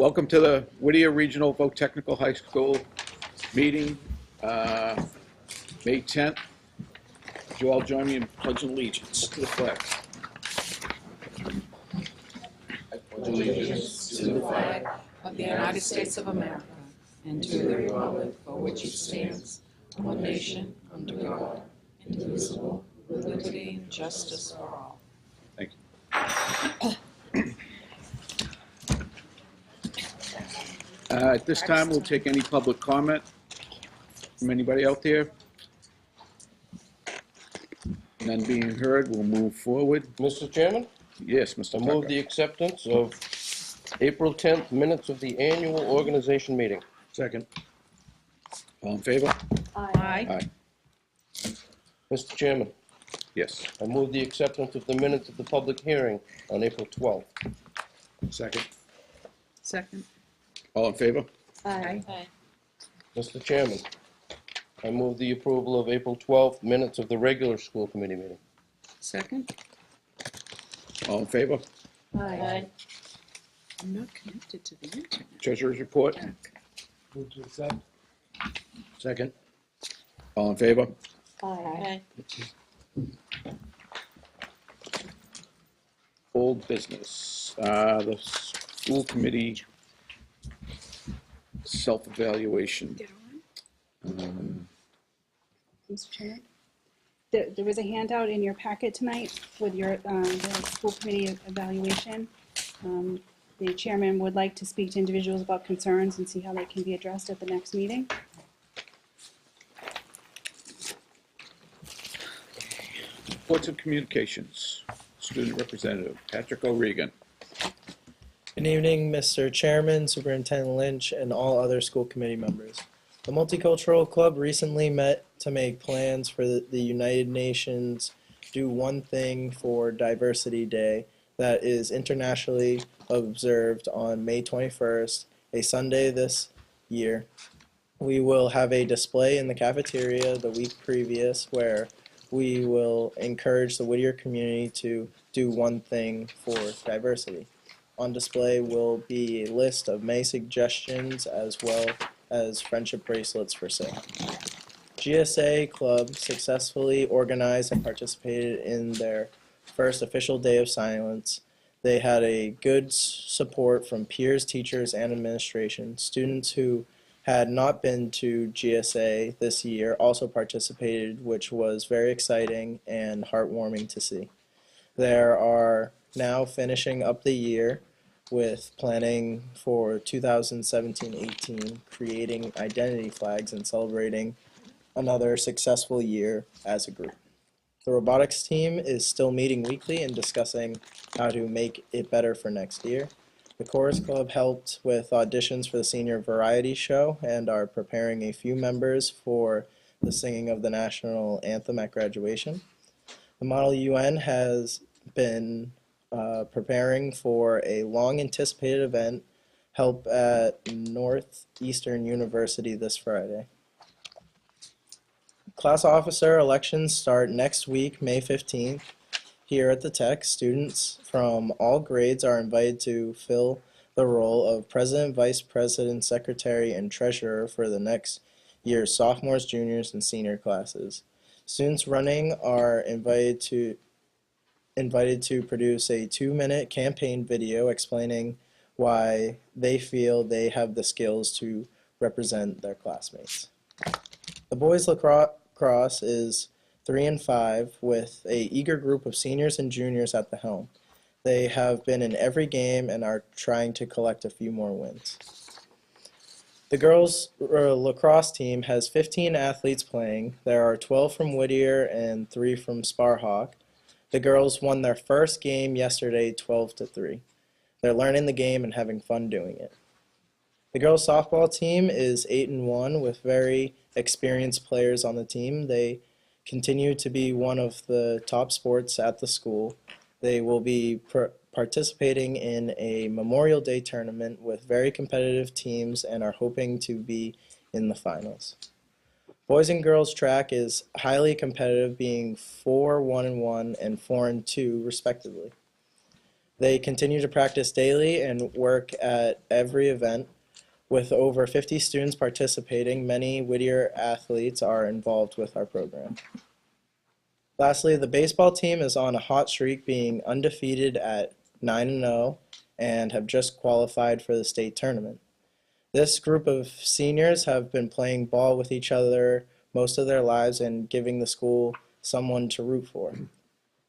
Welcome to the Whittier Regional Voc Technical High School meeting, May 10th. Would you all join me in pledging allegiance to the flag? I pledge allegiance to the flag of the United States of America and to the republic for which it stands, one nation, under God, indivisible, with liberty and justice for all. Thank you. At this time, we'll take any public comment from anybody out there. None being heard, we'll move forward. Mr. Chairman, Yes, Mr. I Tucker. move the acceptance of April 10th minutes of the annual organization meeting. Second. All in favor? Aye. Aye. Mr. Chairman, Yes. I move the acceptance of the minutes of the public hearing on April 12th. Second. Second. All in favor? Aye. Mr. Chairman, I move the approval of April 12th minutes of the regular school committee meeting. Second. All in favor? Aye. I'm not connected to the internet. Treasurer's report? Move to accept. Second. All in favor? Aye. Old business. The school committee self-evaluation. Get on. Mr. Chairman, there was a handout in your packet tonight with your the school committee evaluation. The chairman would like to speak to individuals about concerns and see how they can be addressed at the next meeting. Reports of communications. Student representative, Patrick O'Regan. Good evening, Mr. Chairman, Superintendent Lynch, and all other school committee members. The Multicultural Club recently met to make plans for the United Nations Do One Thing for Diversity Day that is internationally observed on May 21st, a Sunday this year. We will have a display in the cafeteria the week previous where we will encourage the Whittier community to do one thing for diversity. On display will be a list of many suggestions as well as friendship bracelets for sale. GSA Club successfully organized and participated in their first official day of silence. They had a good support from peers, teachers, and administration. Students who had not been to GSA this year also participated, which was very exciting and heartwarming to see. There are now finishing up the year with planning for 2017-18, creating identity flags and celebrating another successful year as a group. The robotics team is still meeting weekly and discussing how to make it better for next year. The chorus club helped with auditions for the senior variety show and are preparing a few members for the singing of the national anthem at graduation. The Model UN has been preparing for a long-anticipated event, held at Northeastern University this Friday. Class officer elections start next week, May 15th. Here at the Tech, students from all grades are invited to fill the role of president, vice president, secretary, and treasurer for the next year's sophomores, juniors, and senior classes. Students running are invited to produce a 2-minute campaign video explaining why they feel they have the skills to represent their classmates. The boys lacrosse is 3 and 5 with an eager group of seniors and juniors at the helm. They have been in every game and are trying to collect a few more wins. The girls' lacrosse team has 15 athletes playing. There are 12 from Whittier and 3 from Sparhawk. The girls won their first game yesterday 12-3. They're learning the game and having fun doing it. The girls' softball team is 8-1 with very experienced players on the team. They continue to be one of the top sports at the school. They will be participating in a Memorial Day tournament with very competitive teams and are hoping to be in the finals. Boys and girls track is highly competitive, being 4-1-1 and 4-2 respectively. They continue to practice daily and work at every event. With over 50 students participating, many Whittier athletes are involved with our program. Lastly, the baseball team is on a hot streak, being undefeated at 9-0 and have just qualified for the state tournament. This group of seniors have been playing ball with each other most of their lives and giving the school someone to root for.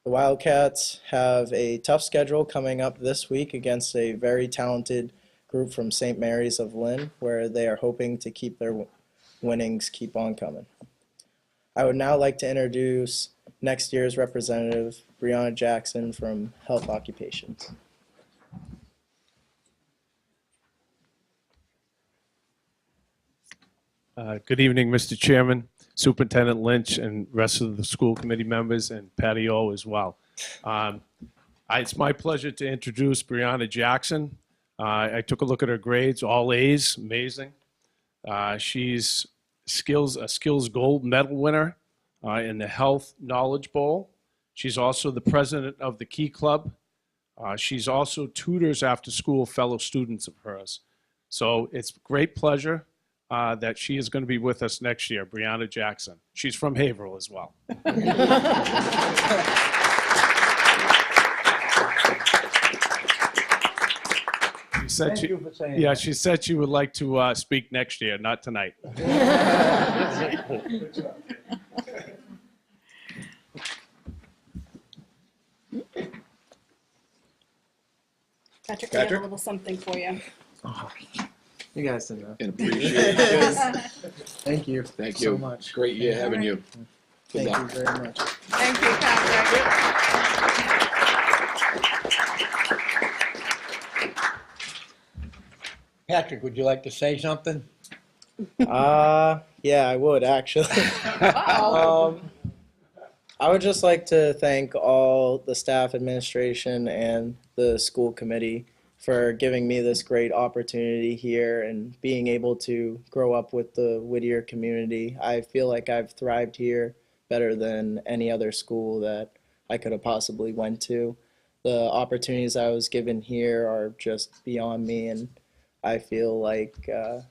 The Wildcats have a tough schedule coming up this week against a very talented group from St. Mary's of Lynn, where they are hoping to keep their winnings keep on coming. I would now like to introduce next year's representative, Brianna Jackson from Health Occupations. Good evening, Mr. Chairman, Superintendent Lynch, and rest of the school committee members, and Patty O as well. It's my pleasure to introduce Brianna Jackson. I took a look at her grades, all A's, amazing. She's a skills gold medal winner in the Health Knowledge Bowl. She's also the president of the Key Club. She's also tutors after school fellow students of hers. So it's a great pleasure that she is going to be with us next year, Brianna Jackson. She's from Haverhill as well. She said she would like to speak next year, not tonight. Patrick, we have a little something for you. You guys didn't know. And appreciate it. Thank you. Thank you. So much. Great year having you. Good Thank luck. you very much. Thank you, Patrick. Patrick, would you like to say something? Yeah, I would actually. Uh-oh. I would just like to thank all the staff, administration, and the school committee for giving me this great opportunity here and being able to grow up with the Whittier community. I feel like I've thrived here better than any other school that I could have possibly went to. The opportunities I was given here are just beyond me, and I feel like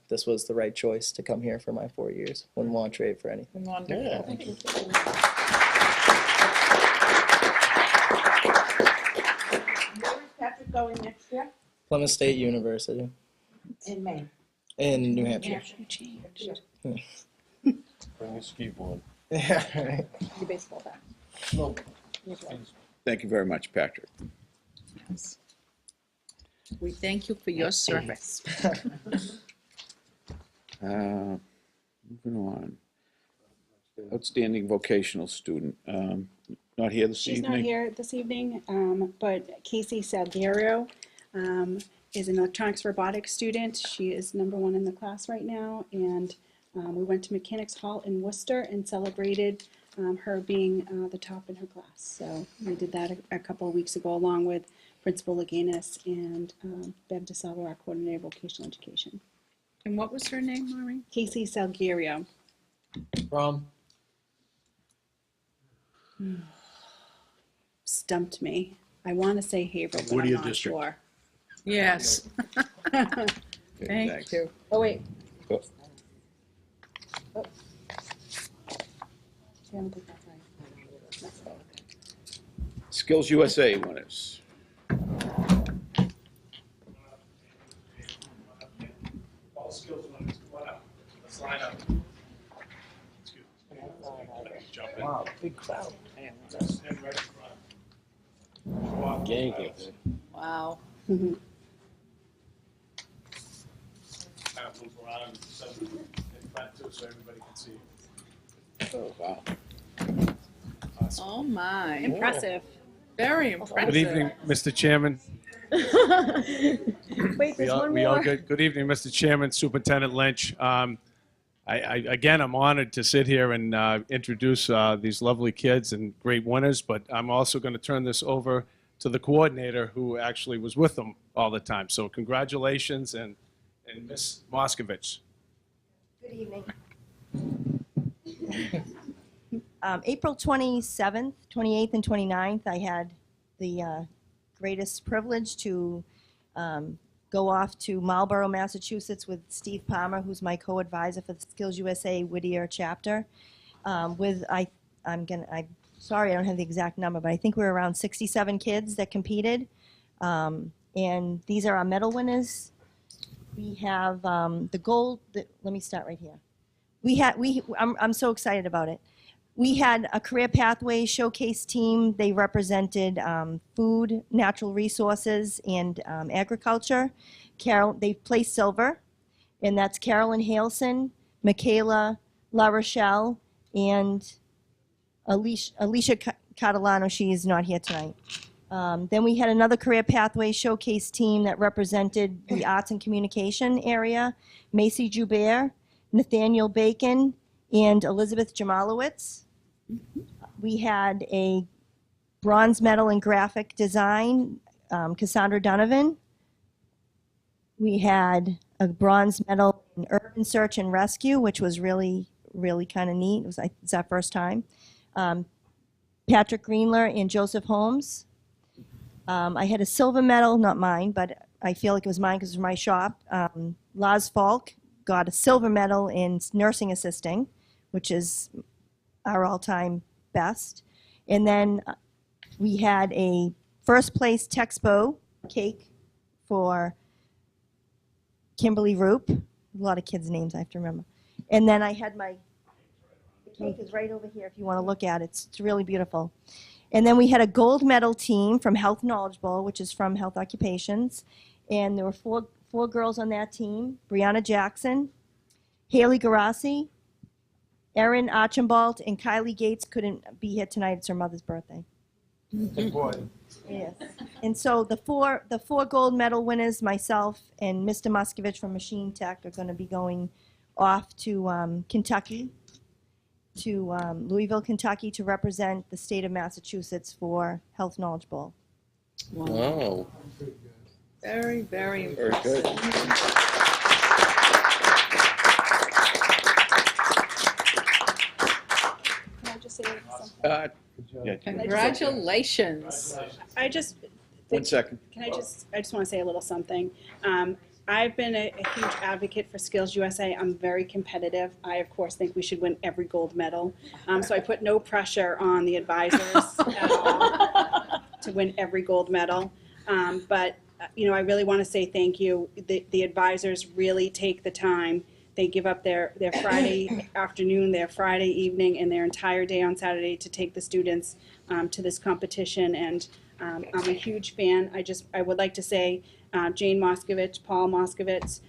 this was the right choice to come here for my 4 years. Wouldn't want to trade for anything. Wonderful. Where is Patrick going next year? Plymouth State University In Maine. in New Hampshire. Bring your ski board. Yeah, right. Your baseball bat. Thank you very much, Patrick. We thank you for your service. Moving on. Outstanding vocational student. Not here this She's evening? not here this evening, but Casey Salguero is an electronics robotics student. She is #1 in the class right now, and we went to Mechanics Hall in Worcester and celebrated her being the top in her class. So we did that a couple of weeks ago, along with Principal Laganis and Bev DeSalvo, our coordinator of vocational education. And what was her name, Maureen? Casey Salguero. From? Stumped me. I want to say Haverhill, but I'm Whittier not District. sure. Yes. Okay, Thank thanks. you. Oh, wait. Oh. Oh. Yeah, I don't think that's right. That's okay. Skills USA winners. All skills winners, come on up. Let's line up. Jump in. Wow, big crowd. Stand right in front. Walk. Yankees. Wow. Mhm. Kind of move around so in front too, so everybody can see. Oh, wow. Awesome. Oh, my. Impressive. Very impressive. Good evening, Mr. Chairman. Wait, there's one We all more. good. Good evening, Mr. Chairman, Superintendent Lynch. Again, I'm honored to sit here and introduce these lovely kids and great winners, but I'm also going to turn this over to the coordinator who actually was with them all the time. So congratulations, and Ms. Moskovich. Good evening. April 27th, 28th, and 29th, I had the greatest privilege to go off to Marlborough, Massachusetts with Steve Palmer, who's my co-advisor for the Skills USA Whittier chapter. I'm sorry I don't have the exact number, but I think we're around 67 kids that competed. And these are our medal winners. We have the gold. Let me start right here. I'm so excited about it. We had a career pathway showcase team. They represented food, natural resources, and agriculture. They placed silver, and that's Carolyn Halson, Michaela La Rochelle, and Alicia Catalano. She is not here tonight. Then we had another career pathway showcase team that represented the arts and communication area. Macy Joubert, Nathaniel Bacon, and Elizabeth Jamalowitz. We had a bronze medal in graphic design, Cassandra Donovan. We had a bronze medal in urban search and rescue, which was really, really kind of neat. It's our first time. Patrick Greenler and Joseph Holmes. I had a silver medal, not mine, but I feel like it was mine because it was my shop. Laz Falk got a silver medal in nursing assisting, which is our all-time best. And then we had a first place Texpo cake for Kimberly Roop. A lot of kids' names I have to remember. And then I had the cake is right over here if you want to look at it. It's really beautiful. And then we had a gold medal team from Health Knowledge Bowl, which is from Health Occupations. And there were four girls on that team: Brianna Jackson, Haley Garassi, Erin Archibald, and Kylie Gates couldn't be here tonight. It's her mother's birthday. Important. Yes. And so the four gold medal winners, myself and Mr. Muskovich from Machine Tech, are going to be going off to Kentucky, to Louisville, Kentucky, to represent the state of Massachusetts for Health Knowledge Bowl. Wow. Very, very Very impressive. good. Can I just say something? Yeah, Congratulations. I just, 1 second. I just want to say a little something. I've been a huge advocate for Skills USA. I'm very competitive. I, of course, think we should win every gold medal. So I put no pressure on the advisors at all to win every gold medal. But I really want to say thank you. The advisors really take the time. They give up their Friday afternoon, their Friday evening, and their entire day on Saturday to take the students to this competition. And I'm a huge fan. I would like to say Jane Moskovich, Paul Moskovitz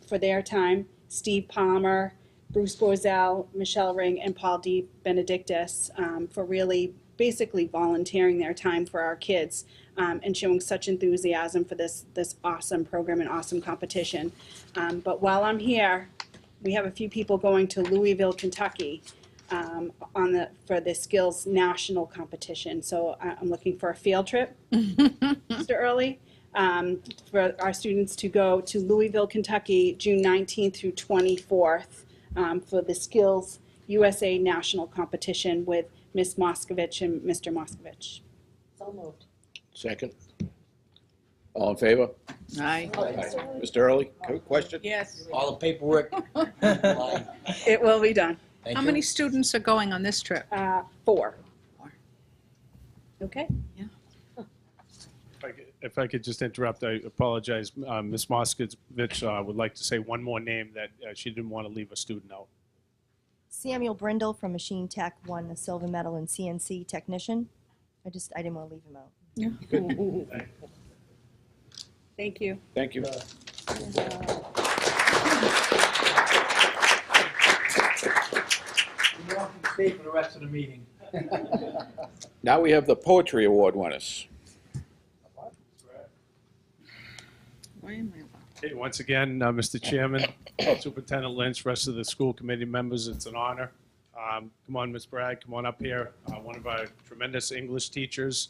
for their time, Steve Palmer, Bruce Borzell, Michelle Ring, and Paul D. Benedictus for really basically volunteering their time for our kids and showing such enthusiasm for this awesome program and awesome competition. But while I'm here, we have a few people going to Louisville, Kentucky for the Skills National Competition. So I'm looking for a field trip, Mr. Early, for our students to go to Louisville, Kentucky, June 19th through 24th for the Skills USA National Competition with Ms. Moskovich and Mr. Moskovich. So moved. Second. All in favor? Aye. Mr. Early, question? Yes, All the paperwork. It will be done. Thank how you. many students are going on this trip? 4. Okay. If I could just interrupt, I apologize. Ms. Moskovich would like to say one more name that she didn't want to leave a student out. Samuel Brindle from Machine Tech won a silver medal in CNC technician. I didn't want to leave him out. Thank you. Thank you. You all can stay for the rest of the meeting. Now we have the Poetry Award winners. Where am I? Hey, once again, Mr. Chairman, Superintendent Lynch, rest of the school committee members, it's an honor. Come on, Ms. Bragg, come on up here. One of our tremendous English teachers,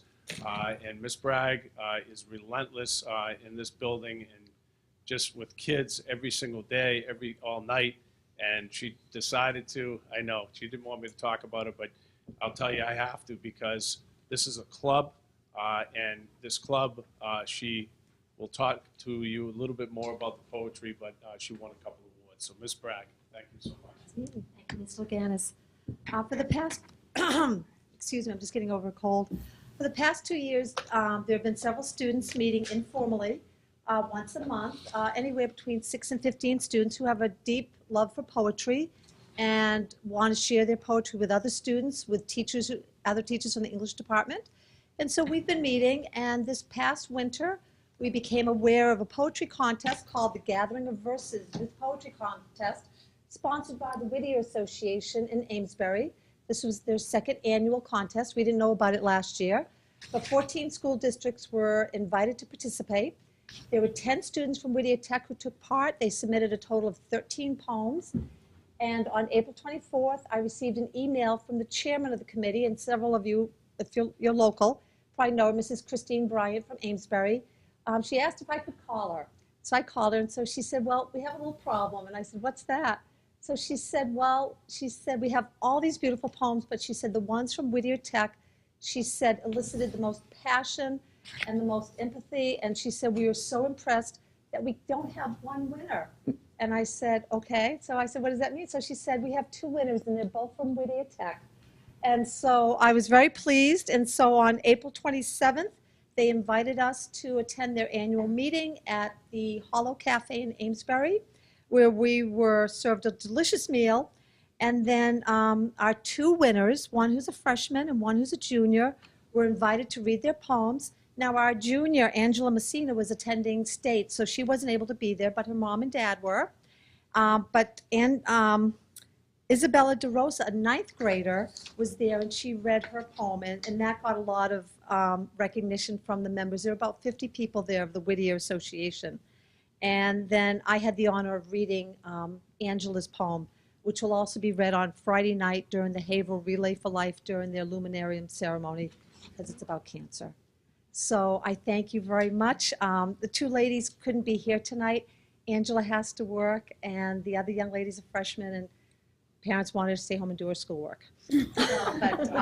and Ms. Bragg is relentless in this building and just with kids every single day, all night. And she decided to, I know, she didn't want me to talk about it, but I'll tell you I have to because this is a club. And this club, she will talk to you a little bit more about the poetry, but she won a couple of awards. So Ms. Bragg, thank you so much. Thank you, Ms. Laganis. For the past, excuse me, I'm just getting over a cold. For the past 2 years, there have been several students meeting informally once a month, anywhere between 6 and 15 students who have a deep love for poetry and want to share their poetry with other students, with teachers, other teachers from the English department. And so we've been meeting, and this past winter, we became aware of a poetry contest called the Gathering of Verses Youth Poetry Contest, sponsored by the Whittier Association in Amesbury. This was their second annual contest. We didn't know about it last year. But 14 school districts were invited to participate. There were 10 students from Whittier Tech who took part. They submitted a total of 13 poems. And on April 24th, I received an email from the chairman of the committee, and several of you, if you're local, probably know her, Mrs. Christine Bryant from Amesbury. She asked if I could call her. So I called her, and so she said, well, we have a little problem. And I said, what's that? So she said, well, we have all these beautiful poems, but she said the ones from Whittier Tech, she said, elicited the most passion and the most empathy. And she said, we were so impressed that we don't have one winner. And I said, okay. So I said, what does that mean? So she said, we have 2 winners, and they're both from Whittier Tech. And so I was very pleased. And so on April 27th, they invited us to attend their annual meeting at the Hollow Cafe in Amesbury, where we were served a delicious meal. And then our 2 winners, one who's a freshman and one who's a junior, were invited to read their poems. Now, our junior, Angela Messina, was attending state, so she wasn't able to be there, but her mom and dad were. Isabella DeRosa, a 9th grader, was there, and she read her poem, and that got a lot of recognition from the members. There were about 50 people there of the Whittier Association. And then I had the honor of reading Angela's poem, which will also be read on Friday night during the Haverhill Relay for Life during their luminarium ceremony, because it's about cancer. So I thank you very much. The 2 ladies couldn't be here tonight. Angela has to work, and the other young lady's a freshman, and parents wanted her to stay home and do her schoolwork. But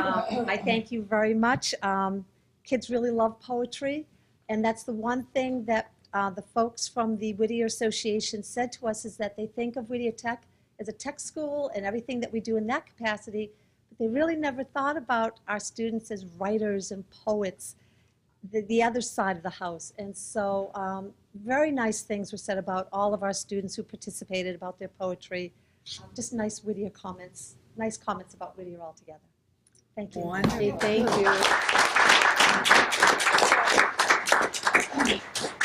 I thank you very much. Kids really love poetry, and that's the one thing that the folks from the Whittier Association said to us, is that they think of Whittier Tech as a tech school and everything that we do in that capacity, but they really never thought about our students as writers and poets, the other side of the house. And so very nice things were said about all of our students who participated, about their poetry. Just nice Whittier comments, nice comments about Whittier altogether. Thank you. Wonderful. Thank you.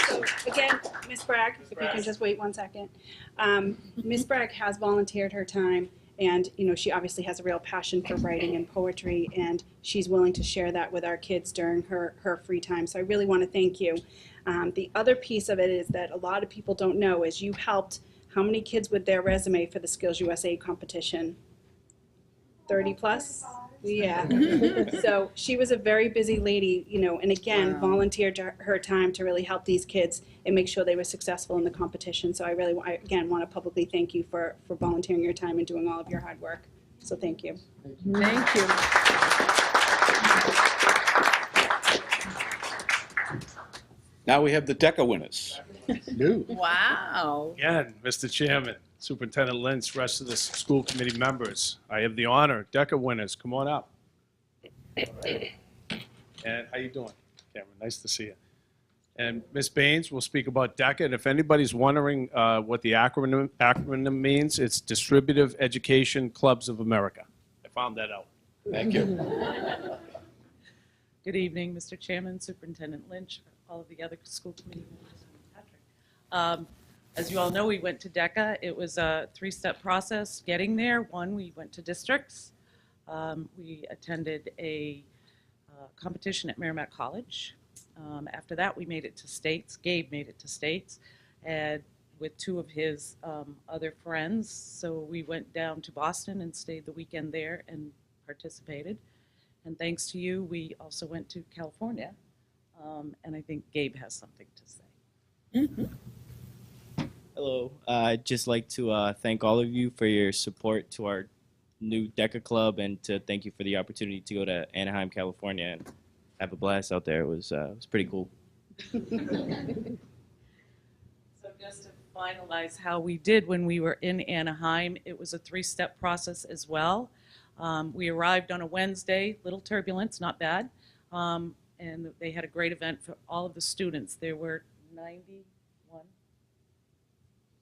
So again, Ms. Bragg, if you can just wait 1 second. Ms. Bragg has volunteered her time, and she obviously has a real passion for writing and poetry, and she's willing to share that with our kids during her free time. So I really want to thank you. The other piece of it is that a lot of people don't know is you helped how many kids with their resume for the Skills USA competition? 30 plus? Yeah. So she was a very busy lady, and again, volunteered her time to really help these kids and make sure they were successful in the competition. So I really, again, want to publicly thank you for volunteering your time and doing all of your hard work. So thank you. Thank you. Now we have the DECA winners. Wow. Again, Mr. Chairman, Superintendent Lynch, rest of the school committee members, I have the honor, DECA winners, come on up. And how you doing, Cameron? Nice to see you. And Ms. Baines will speak about DECA, and if anybody's wondering what the acronym means, it's Distributive Education Clubs of America. I found that out. Thank you. Good evening, Mr. Chairman, Superintendent Lynch, all of the other school committee members, and Patrick. As you all know, we went to DECA. It was a 3-step process getting there. One, we went to districts. We attended a competition at Merrimack College. After that, we made it to states. Gabe made it to states, and with 2 of his other friends. So we went down to Boston and stayed the weekend there and participated. And thanks to you, we also went to California. And I think Gabe has something to say. Mm-hmm. Hello. I'd just like to thank all of you for your support to our new DECA club, and to thank you for the opportunity to go to Anaheim, California, and have a blast out there. It was pretty cool. So just to finalize how we did when we were in Anaheim, it was a 3-step process as well. We arrived on a Wednesday, little turbulence, not bad, and they had a great event for all of the students. There were 91.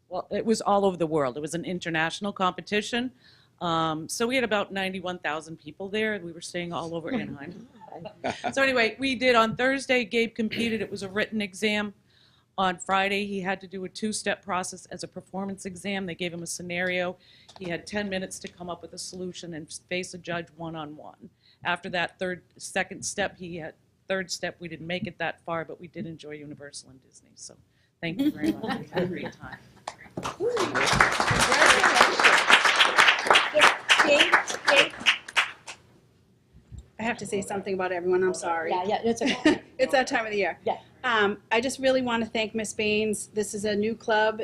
Well, it was all over the world. It was an international competition. So we had about 91,000 people there. We were staying all over Anaheim. So anyway, we did on Thursday, Gabe competed. It was a written exam. On Friday, he had to do a 2-step process as a performance exam. They gave him a scenario. He had 10 minutes to come up with a solution and face a judge one-on-one. After that second step, third step, we didn't make it that far, but we did enjoy Universal and Disney. So thank you very much. We had a great time. Dave, I have to say something about everyone. I'm sorry. Yeah, it's okay. It's that time of the year. Yeah. I just really want to thank Miss Baines. This is a new club.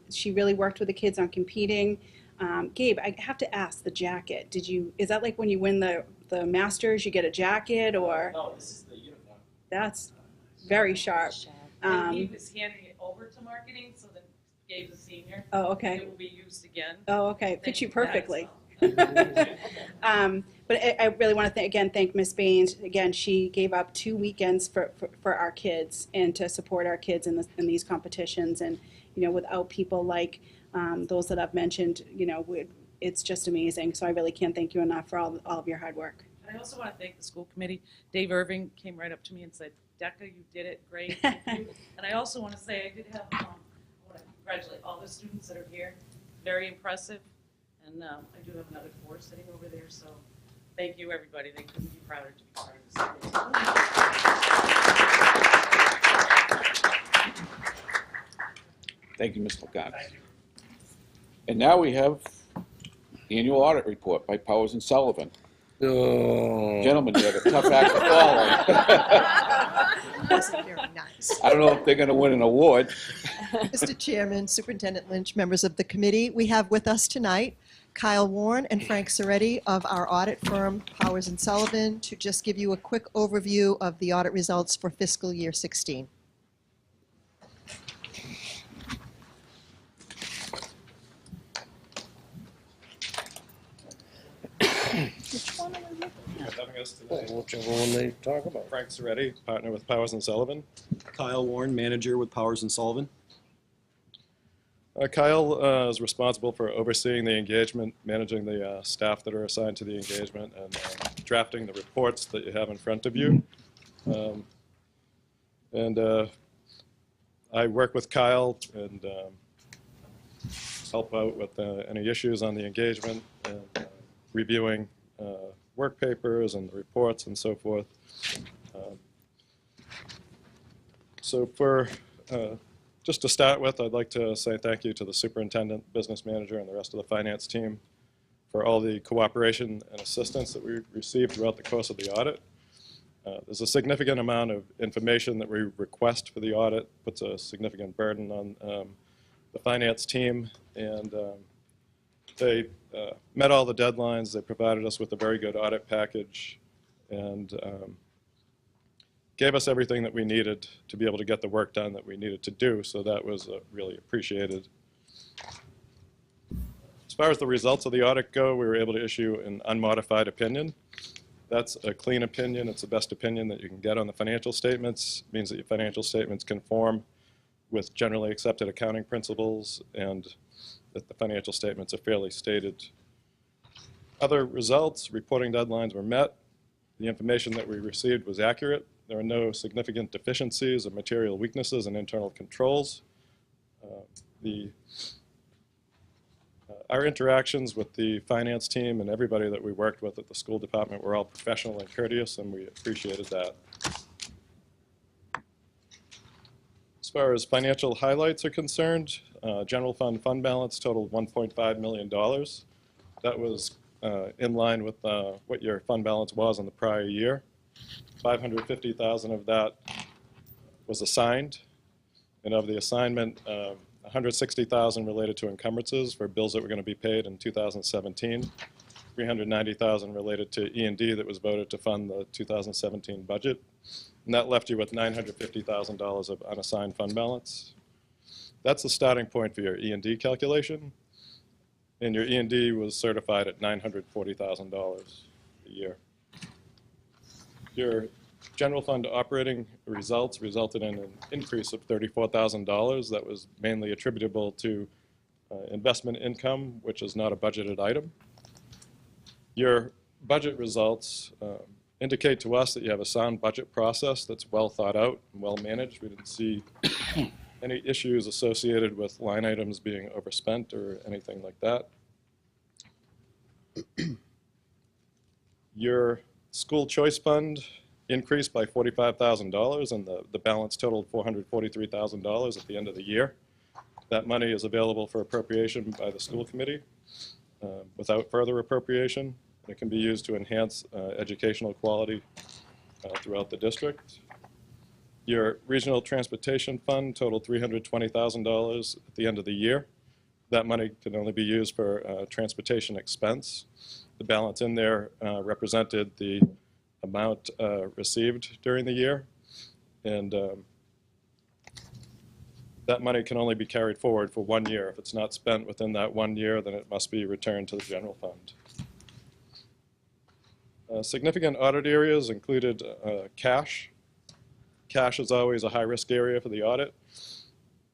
She really worked with the kids on competing. Gabe, I have to ask, the jacket. Is that like when you win the Masters, you get a jacket, or? No, this is the uniform. That's very sharp. And he was handing it over to marketing, so then Gabe's a senior. Oh, okay. It will be used again. Oh, okay. Fits you perfectly. But I really want to thank Miss Baines. Again, she gave up 2 weekends for our kids and to support our kids in these competitions. And, without people like those that I've mentioned, it's just amazing. So I really can't thank you enough for all of your hard work. I also want to thank the school committee. Dave Irving came right up to me and said, "Decca, you did it great." Thank you. And I also want to say I did have, I want to congratulate all the students that are here. Very impressive. And I do have another 4 sitting over there, so thank you, everybody. They couldn't be prouder to be part of this. Thank you, Ms. Lagarde. And now we have the annual audit report by Powers and Sullivan. Oh. Gentlemen, you have a tough act to follow. Wasn't very nice. I don't know if they're going to win an award. Mr. Chairman, Superintendent Lynch, members of the committee, we have with us tonight Kyle Warren and Frank Soretti of our audit firm, Powers and Sullivan, to just give you a quick overview of the audit results for fiscal year 16. Having us today. Whichever one they talk about. Frank Soretti, partner with Powers and Sullivan. Kyle Warren, manager with Powers and Sullivan. Kyle is responsible for overseeing the engagement, managing the staff that are assigned to the engagement, and drafting the reports that you have in front of you. I work with Kyle and help out with any issues on the engagement and reviewing work papers and the reports and so forth. Just to start with, I'd like to say thank you to the superintendent, business manager, and the rest of the finance team for all the cooperation and assistance that we received throughout the course of the audit. There's a significant amount of information that we request for the audit, puts a significant burden on the finance team, and they met all the deadlines. They provided us with a very good audit package and gave us everything that we needed to be able to get the work done that we needed to do, so that was really appreciated. As far as the results of the audit go, we were able to issue an unmodified opinion. That's a clean opinion. It's the best opinion that you can get on the financial statements. It means that your financial statements conform with generally accepted accounting principles and that the financial statements are fairly stated. Other results, reporting deadlines were met. The information that we received was accurate. There are no significant deficiencies or material weaknesses in internal controls. Our interactions with the finance team and everybody that we worked with at the school department were all professional and courteous, and we appreciated that. As far as financial highlights are concerned, general fund balance totaled $1.5 million. That was in line with what your fund balance was in the prior year. $550,000 of that was assigned, and of the assignment, $160,000 related to encumbrances for bills that were going to be paid in 2017. $390,000 related to E&D that was voted to fund the 2017 budget. And that left you with $950,000 of unassigned fund balance. That's the starting point for your E&D calculation. And your E&D was certified at $940,000 a year. Your general fund operating results resulted in an increase of $34,000 that was mainly attributable to investment income, which is not a budgeted item. Your budget results indicate to us that you have a sound budget process that's well thought out and well managed. We didn't see any issues associated with line items being overspent or anything like that. Your school choice fund increased by $45,000, and the balance totaled $443,000 at the end of the year. That money is available for appropriation by the school committee without further appropriation. It can be used to enhance educational quality throughout the district. Your regional transportation fund totaled $320,000 at the end of the year. That money can only be used for transportation expense. The balance in there represented the amount received during the year. And that money can only be carried forward for 1 year. If it's not spent within that 1 year, then it must be returned to the general fund. Significant audit areas included cash. Cash is always a high-risk area for the audit.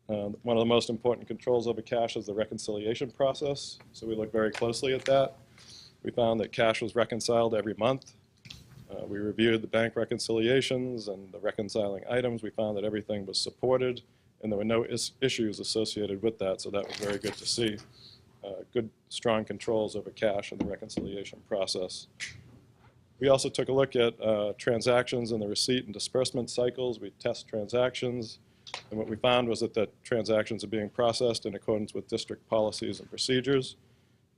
One of the most important controls over cash is the reconciliation process, so we look very closely at that. We found that cash was reconciled every month. We reviewed the bank reconciliations and the reconciling items. We found that everything was supported, and there were no issues associated with that, so that was very good to see. Good, strong controls over cash in the reconciliation process. We also took a look at transactions in the receipt and disbursement cycles. We test transactions, and what we found was that the transactions are being processed in accordance with district policies and procedures.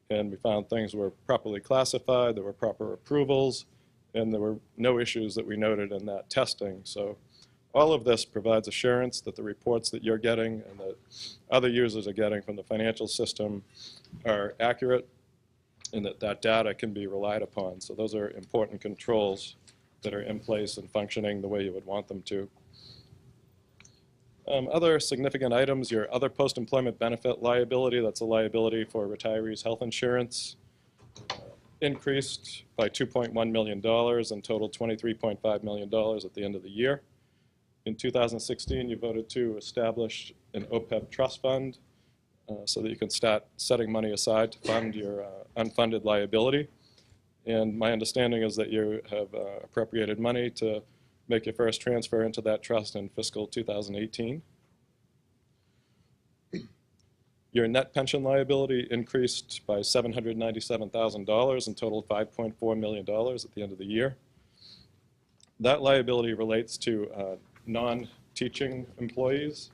And we found things were properly classified, there were proper approvals, and there were no issues that we noted in that testing. So all of this provides assurance that the reports that you're getting and that other users are getting from the financial system are accurate and that that data can be relied upon. So those are important controls that are in place and functioning the way you would want them to. Other significant items, your other post-employment benefit liability, that's a liability for retirees' health insurance, increased by $2.1 million and totaled $23.5 million at the end of the year. In 2016, you voted to establish an OPEB trust fund so that you can start setting money aside to fund your unfunded liability. And my understanding is that you have appropriated money to make your first transfer into that trust in fiscal 2018. Your net pension liability increased by $797,000 and totaled $5.4 million at the end of the year. That liability relates to non-teaching employees.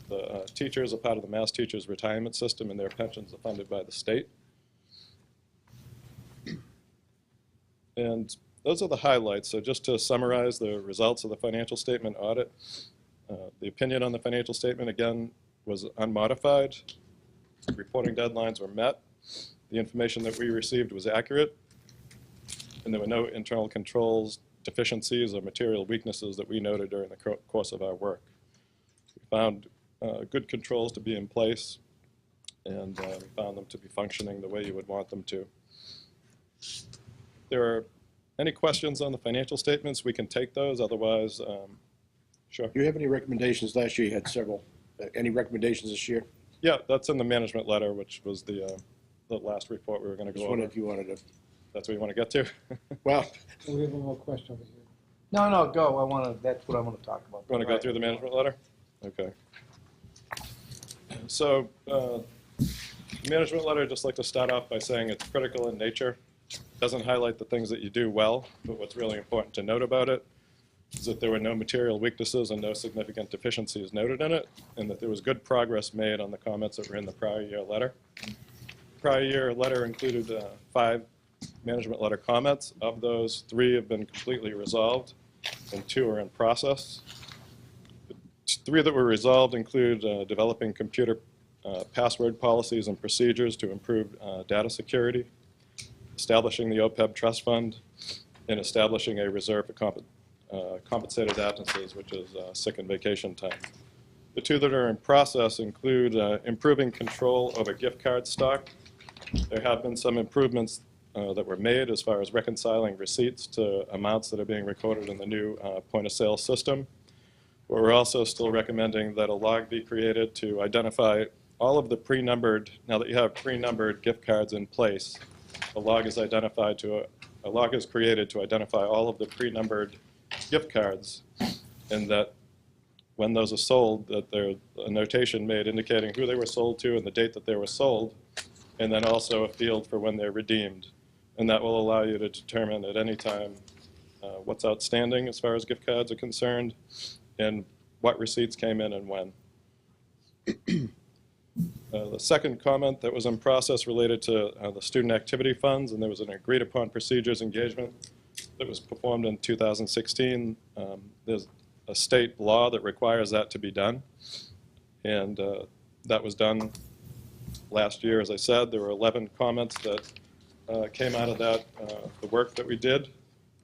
The teachers are part of the Mass Teachers Retirement System, and their pensions are funded by the state. And those are the highlights. So just to summarize the results of the financial statement audit, the opinion on the financial statement, again, was unmodified. Reporting deadlines were met. The information that we received was accurate. And there were no internal controls, deficiencies, or material weaknesses that we noted during the course of our work. We found good controls to be in place, and we found them to be functioning the way you would want them to. There are any questions on the financial statements? We can take those. Otherwise, sure. Do you have any recommendations? Last year you had several. Any recommendations this year? Yeah, that's in the management letter, which was the last report we were going to go over. Just wondered if you wanted to. That's what you want to get to? Well, We have one more question over here. No, go. That's what I want to talk about. You want to go through the management letter? Okay. So, the management letter, I'd just like to start off by saying it's critical in nature. It doesn't highlight the things that you do well, but what's really important to note about it is that there were no material weaknesses and no significant deficiencies noted in it, and that there was good progress made on the comments that were in the prior year letter. The prior year letter included 5 management letter comments. Of those, 3 have been completely resolved, and 2 are in process. The 3 that were resolved include developing computer password policies and procedures to improve data security, establishing the OPEB trust fund, and establishing a reserve for compensated absences, which is sick and vacation time. The two that are in process include improving control over gift card stock. There have been some improvements that were made as far as reconciling receipts to amounts that are being recorded in the new point-of-sale system. But we're also still recommending that a log be created to identify all of the pre-numbered, now that you have pre-numbered gift cards in place, a log is created to identify all of the pre-numbered gift cards, and that when those are sold, that there's a notation made indicating who they were sold to and the date that they were sold, and then also a field for when they're redeemed. And that will allow you to determine at any time what's outstanding as far as gift cards are concerned, and what receipts came in and when. The second comment that was in process related to the student activity funds, and there was an agreed upon procedures engagement that was performed in 2016. There's a state law that requires that to be done, and that was done last year. As I said, there were 11 comments that came out of that, the work that we did,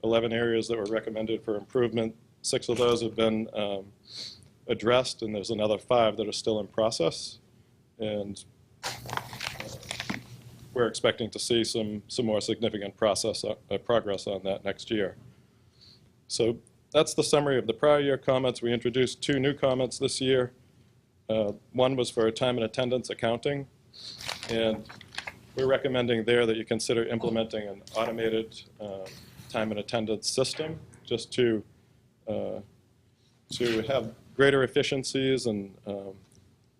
11 areas that were recommended for improvement. 6 of those have been addressed, and there's another 5 that are still in process. And we're expecting to see some more significant progress on that next year. So that's the summary of the prior year comments. We introduced 2 new comments this year. One was for time and attendance accounting, and we're recommending there that you consider implementing an automated time and attendance system just to have greater efficiencies and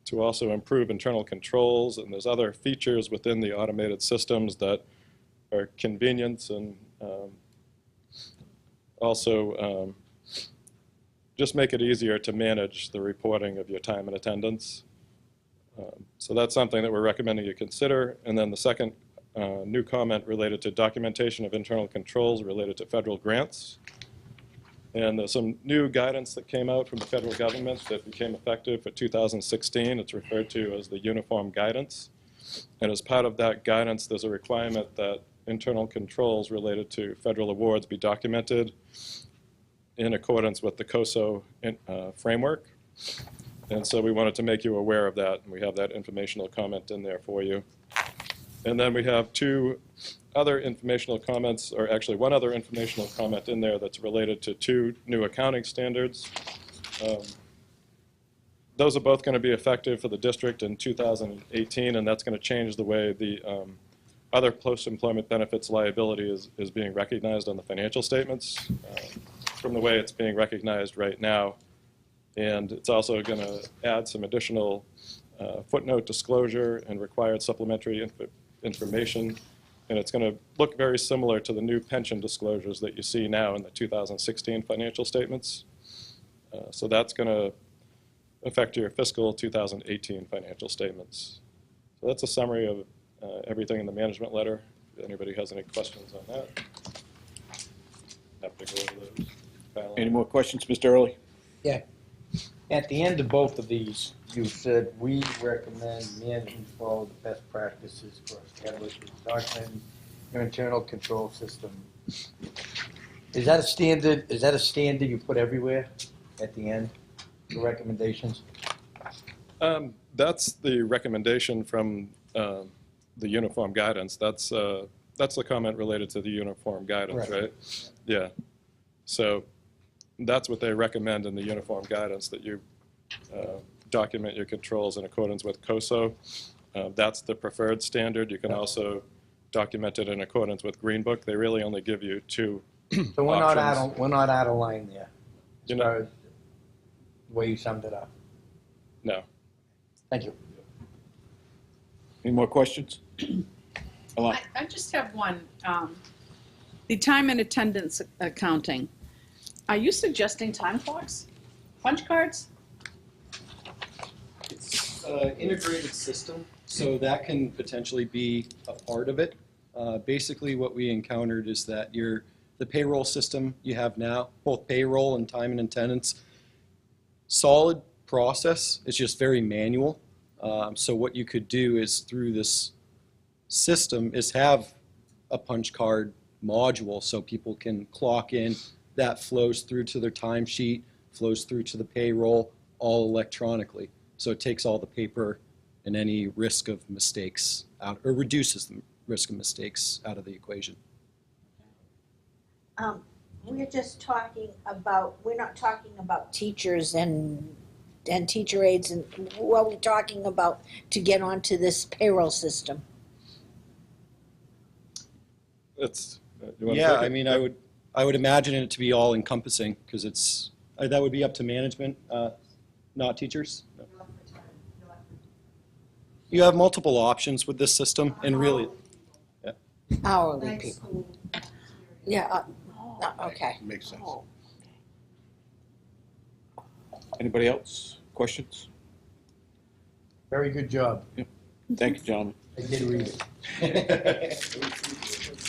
to also improve internal controls. And there's other features within the automated systems that are convenience and also just make it easier to manage the reporting of your time and attendance. So that's something that we're recommending you consider. And then the second new comment related to documentation of internal controls related to federal grants. And there's some new guidance that came out from the federal government that became effective for 2016. It's referred to as the Uniform Guidance. And as part of that guidance, there's a requirement that internal controls related to federal awards be documented in accordance with the COSO framework. And so we wanted to make you aware of that, and we have that informational comment in there for you. And then we have 2 other informational comments, or actually 1 other informational comment in there that's related to 2 new accounting standards. Those are both going to be effective for the district in 2018, and that's going to change the way the other post-employment benefits liability is being recognized on the financial statements from the way it's being recognized right now. And it's also going to add some additional footnote disclosure and required supplementary information. And it's going to look very similar to the new pension disclosures that you see now in the 2016 financial statements. So that's going to affect your fiscal 2018 financial statements. So that's a summary of everything in the management letter. If anybody has any questions on that, happy to go over those. Any more questions, Mr. Early? Yeah. At the end of both of these, you said, we recommend management follow the best practices for establishing documenting your internal control system. Is that a standard? Is that a standard you put everywhere at the end, the recommendations? That's the recommendation from the uniform guidance. That's the comment related to the uniform guidance, right? Yeah. So that's what they recommend in the uniform guidance, that you document your controls in accordance with COSO. That's the preferred standard. You can also document it in accordance with Green Book. They really only give you 2 So we're options. not out of line there, You as know, far as the way you summed it up. no. Thank you. Any more questions? I just have one. The time and attendance accounting. Are you suggesting time clocks? Punch cards? It's an integrated system, so that can potentially be a part of it. Basically, what we encountered is that the payroll system you have now, both payroll and time and attendance, solid process. It's just very manual. So what you could do is through this system is have a punch card module so people can clock in. That flows through to their timesheet, flows through to the payroll, all electronically. So it takes all the paper and any risk of mistakes out, or reduces the risk of mistakes out of the equation. We're just talking about, we're not talking about teachers and teacher aides, and who are we talking about to get onto this payroll system? It's, you wanna Yeah, take it? I mean, I would imagine it to be all encompassing, because it's, that would be up to management, not teachers. No. You have multiple options with this system, and really, yeah. Hourly people. Yeah, okay. Makes sense. Anybody else? Questions? Very good job. Thank you, gentlemen. I did read it.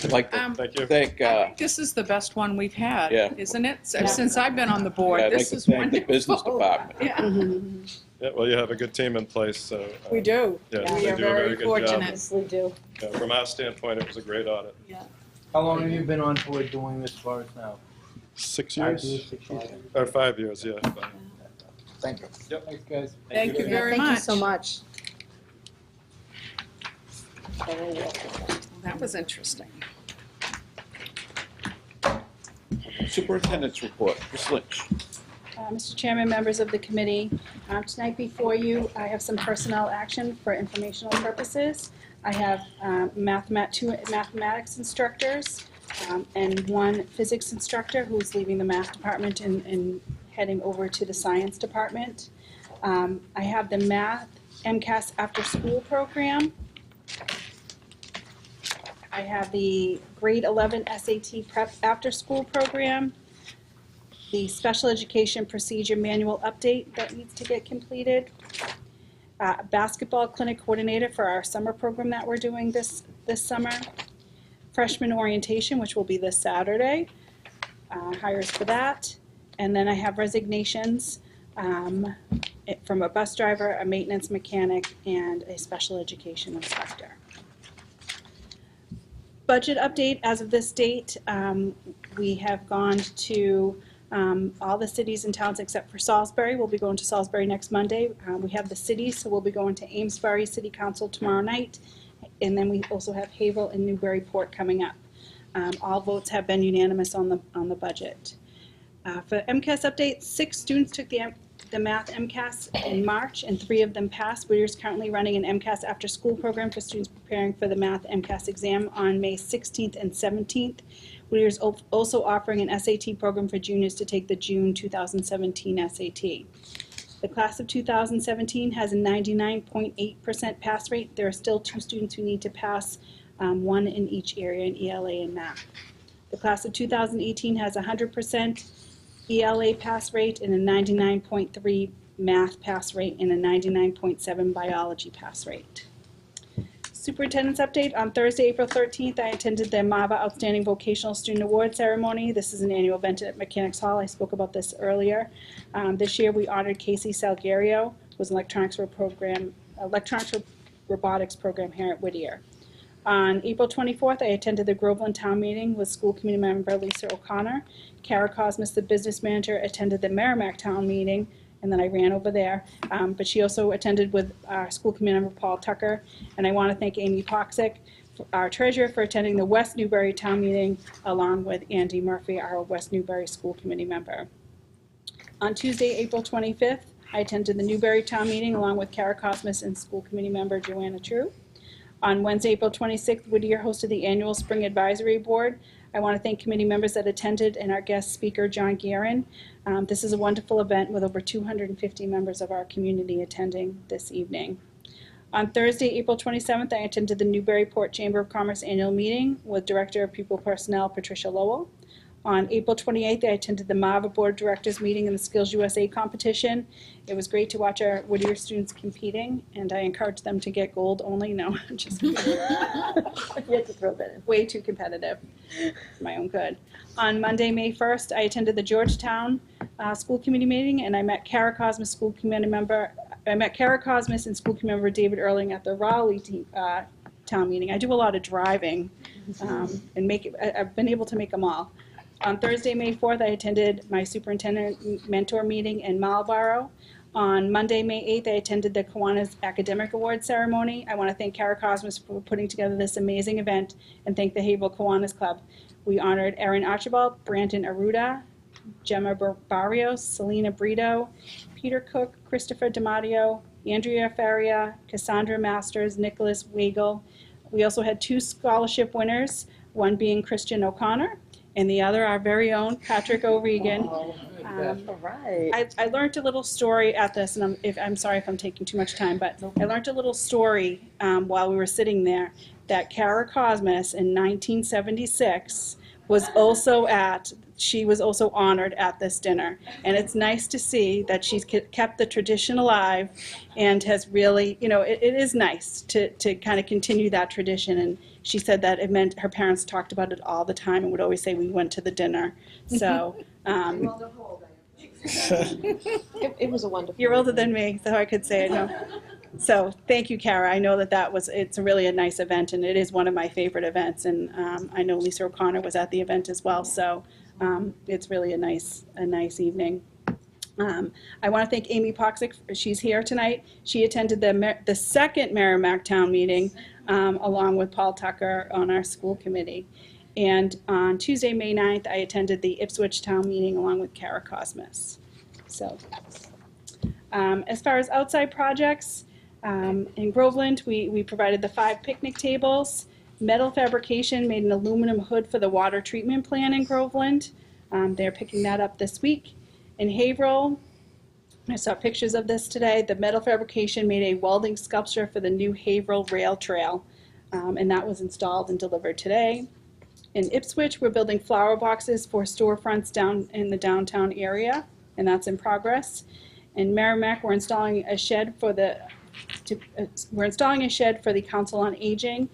I'd like to Thank you. thank, I think this is the best one we've had, Yeah. isn't it? Since I've been on the board, I'd like this to is thank wonderful. the business department. Yeah, Yeah, well, you have a good team in place, so. we do. Yeah, We they are do a very very good job. fortunate. We do. Yeah, from our standpoint, it was a great audit. How long have you been on board doing this for us now? 6 5 years? years, 6 years? Or 5 years, yeah. Thank you. Yep. Thanks, guys. Thank you very Thank much. you so much. That was interesting. Superintendent's report, Ms. Lynch. Mr. Chairman, members of the committee, tonight before you, I have some personnel action for informational purposes. I have two mathematics instructors and one physics instructor who's leaving the math department and heading over to the science department. I have the math MCAS after school program. I have the grade 11 SAT prep after school program, the special education procedure manual update that needs to get completed, basketball clinic coordinator for our summer program that we're doing this summer, freshman orientation, which will be this Saturday, hires for that, and then I have resignations from a bus driver, a maintenance mechanic, and a special education instructor. Budget update as of this date, we have gone to all the cities and towns except for Salisbury. We'll be going to Salisbury next Monday. We have the cities, so we'll be going to Amesbury City Council tomorrow night. And then we also have Haverhill and Newburyport coming up. All votes have been unanimous on the budget. For MCAS update, 6 students took the math MCAS in March, and 3 of them passed. Whittier is currently running an MCAS after school program for students preparing for the math MCAS exam on May 16th and 17th. Whittier is also offering an SAT program for juniors to take the June 2017 SAT. The class of 2017 has a 99.8% pass rate. There are still 2 students who need to pass, 1 in each area in ELA and math. The class of 2018 has a 100% ELA pass rate and a 99.3 math pass rate and a 99.7 biology pass rate. Superintendent's update. On Thursday, April 13th, I attended the MAVA Outstanding Vocational Student Award Ceremony. This is an annual event at Mechanics Hall. I spoke about this earlier. This year we honored Casey Salguero, who was an electronics robotics program here at Whittier. On April 24th, I attended the Groveland Town Meeting with school committee member Lisa O'Connor. Kara Cosmas, the business manager, attended the Merrimack Town Meeting, and then I ran over there. But she also attended with our school committee member Paul Tucker, and I want to thank Amy Poxick, our treasurer, for attending the West Newbury Town Meeting, along with Andy Murphy, our West Newbury school committee member. On Tuesday, April 25th, I attended the Newbury Town Meeting along with Kara Cosmas and school committee member Joanna True. On Wednesday, April 26th, Whittier hosted the annual Spring Advisory Board. I want to thank committee members that attended and our guest speaker, John Guerin. This is a wonderful event with over 250 members of our community attending this evening. On Thursday, April 27th, I attended the Newburyport Chamber of Commerce annual meeting with Director of Pupil Personnel, Patricia Lowell. On April 28th, I attended the MAVA Board Directors meeting and the Skills USA competition. It was great to watch our Whittier students competing, and I encouraged them to get gold only. No, I'm just kidding. You had to throw that in. Way too competitive for my own good. On Monday, May 1st, I attended the Georgetown School Committee meeting, and I met Kara Cosmas, school committee member. I met Kara Cosmas and school committee member David Erling at the Raleigh town meeting. I do a lot of driving, and I've been able to make them all. On Thursday, May 4th, I attended my superintendent mentor meeting in Marlborough. On Monday, May 8th, I attended the Kiwanis Academic Awards ceremony. I want to thank Kara Cosmos for putting together this amazing event and thank the Haverhill Kiwanis Club. We honored Erin Archibald, Brandon Aruda, Gemma Barrios, Selena Brito, Peter Cook, Christopher DiMatteo, Andrea Faria, Cassandra Masters, Nicholas Weigel. We also had 2 scholarship winners, one being Christian O'Connor, and the other our very own Patrick O'Regan. All right. I learned a little story at this, and I'm sorry if I'm taking too much time, but I learned a little story while we were sitting there that Kara Cosmos in 1976 was also honored at this dinner. And it's nice to see that she's kept the tradition alive and has really, it is nice to kind of continue that tradition. And she said that it meant her parents talked about it all the time and would always say, we went to the dinner. So, It was a wonderful. You're older than me, so I could say it. No. So thank you, Kara. I know it's really a nice event, and it is one of my favorite events. And I know Lisa O'Connor was at the event as well, so it's really a nice evening. I want to thank Amy Poxick. She's here tonight. She attended the second Merrimack Town meeting along with Paul Tucker on our school committee. And on Tuesday, May 9th, I attended the Ipswich Town meeting along with Kara Cosmos. So as far as outside projects, in Groveland, we provided the 5 picnic tables. Metal Fabrication made an aluminum hood for the water treatment plant in Groveland. They're picking that up this week. In Haverhill, I saw pictures of this today. The Metal Fabrication made a welding sculpture for the new Haverhill Rail Trail, and that was installed and delivered today. In Ipswich, we're building flower boxes for storefronts down in the downtown area, and that's in progress. In Merrimack, we're installing a shed for the Council on Aging,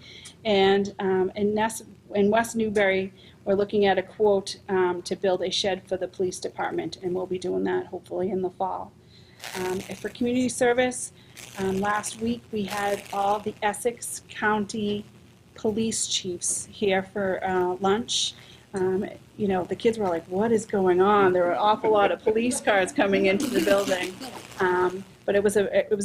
and in West Newbury, we're looking at a quote to build a shed for the police department, and we'll be doing that hopefully in the fall. And for community service, last week we had all the Essex County police chiefs here for lunch. The kids were like, what is going on? There were an awful lot of police cars coming into the building. But it was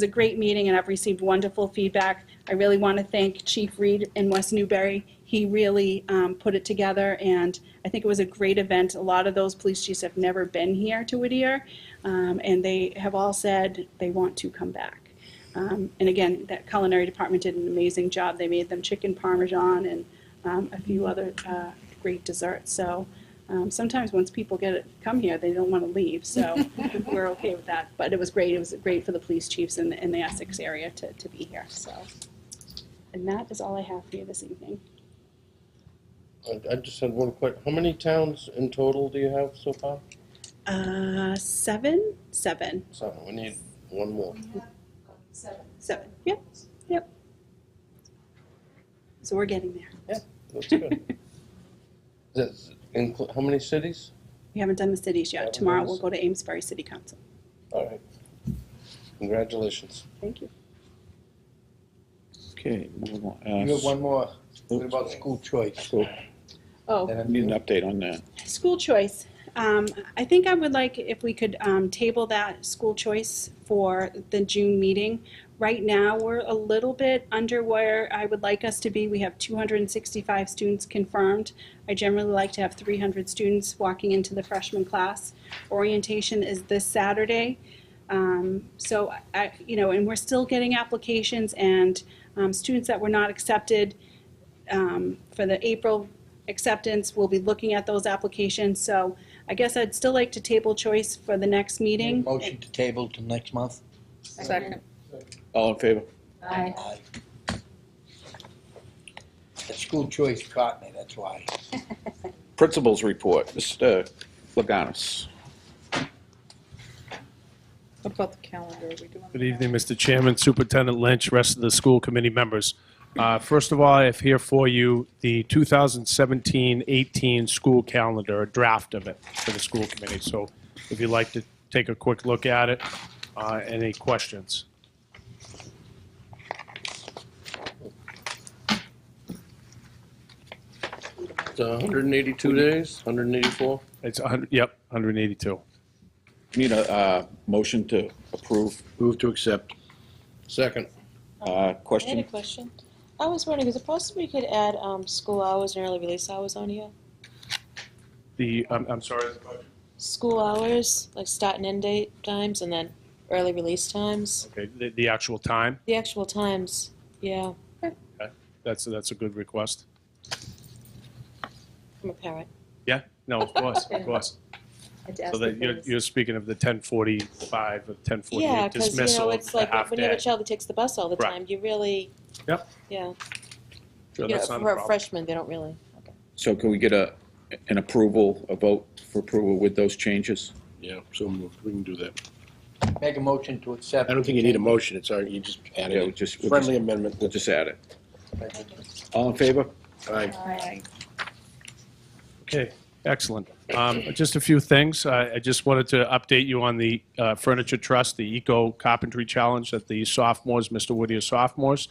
a great meeting, and I've received wonderful feedback. I really want to thank Chief Reed in West Newbury. He really put it together, and I think it was a great event. A lot of those police chiefs have never been here to Whittier, and they have all said they want to come back. And again, that culinary department did an amazing job. They made them chicken parmesan and a few other great desserts. So sometimes once people come here, they don't want to leave. So we're okay with that. But it was great. It was great for the police chiefs in the Essex area to be here. So, and that is all I have for you this evening. I just had one question. How many towns in total do you have so far? 7. 7. We need one more. 7. Yep. So we're getting there. Yeah, that's good. How many cities? We haven't done the cities yet. Tomorrow we'll go to Amesbury City Council. All right. Congratulations. Thank you. Okay, move on. You have one more. What about school choice? Oh. Need an update on that. School choice. I think I would like if we could table that school choice for the June meeting. Right now, we're a little bit under where I would like us to be. We have 265 students confirmed. I generally like to have 300 students walking into the freshman class. Orientation is this Saturday. And we're still getting applications, and students that were not accepted for the April acceptance, we'll be looking at those applications. So I guess I'd still like to table choice for the next meeting. Motion to table to next month? Second. All in favor? Aye. The school choice caught me, that's why. Principals report, Mr. Laganis. What about the calendar? Are we doing? Good evening, Mr. Chairman, Superintendent Lynch, rest of the school committee members. First of all, I have here for you the 2017-18 school calendar, a draft of it for the school committee. So if you'd like to take a quick look at it, any questions? 182 days, 184? It's 100, yep, 182. Need a motion to approve. Move to accept. Second. I had a Question? question. I was wondering, is it possible we could add school hours and early release hours on here? I'm sorry. School hours, like start and end date times, and then early release times. Okay, the actual time. The actual times, yeah. Okay. That's a good request. I'm a parent. Yeah. No, of course, of course. So that you're speaking of the 10:45 or 10:48 Yeah, because dismissal it's of the like half when you have a day. child that takes the bus all the Right. time, you really, Yep. yeah. Sure, You know, that's not a for a problem. freshman, they don't really. So can we get an approval, a vote for approval with those changes? Yeah, so moved. We can do that. Make a motion to accept. I don't think you need a motion. It's already, you just add Yeah, it. Friendly amendment. We'll just add it. All in favor? Aye. Okay, excellent. Just a few things. I just wanted to update you on the Furniture Trust, the Eco Carpentry Challenge that the sophomores, Mr. Whittier sophomores,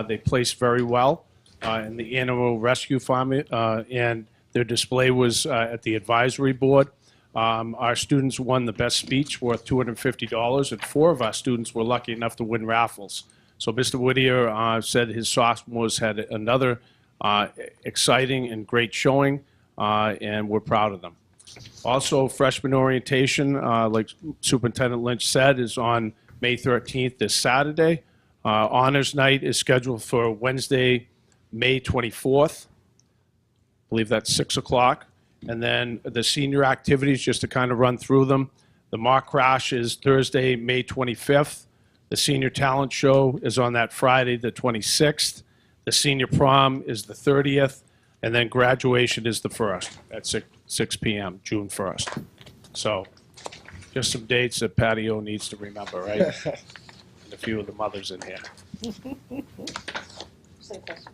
they placed very well in the Animal Rescue Farm, and their display was at the advisory board. Our students won the best speech worth $250, and 4 of our students were lucky enough to win raffles. So Mr. Whittier said his sophomores had another exciting and great showing, and we're proud of them. Also, freshman orientation, like Superintendent Lynch said, is on May 13th, this Saturday. Honors Night is scheduled for Wednesday, May 24th. I believe that's 6 o'clock. And then the senior activities, just to kind of run through them. The mock crash is Thursday, May 25th. The senior talent show is on that Friday, the 26th. The senior prom is the 30th. And then graduation is the 1st at 6 p.m., June 1st. So just some dates that Patio needs to remember, right? And a few of the mothers in here. Same question.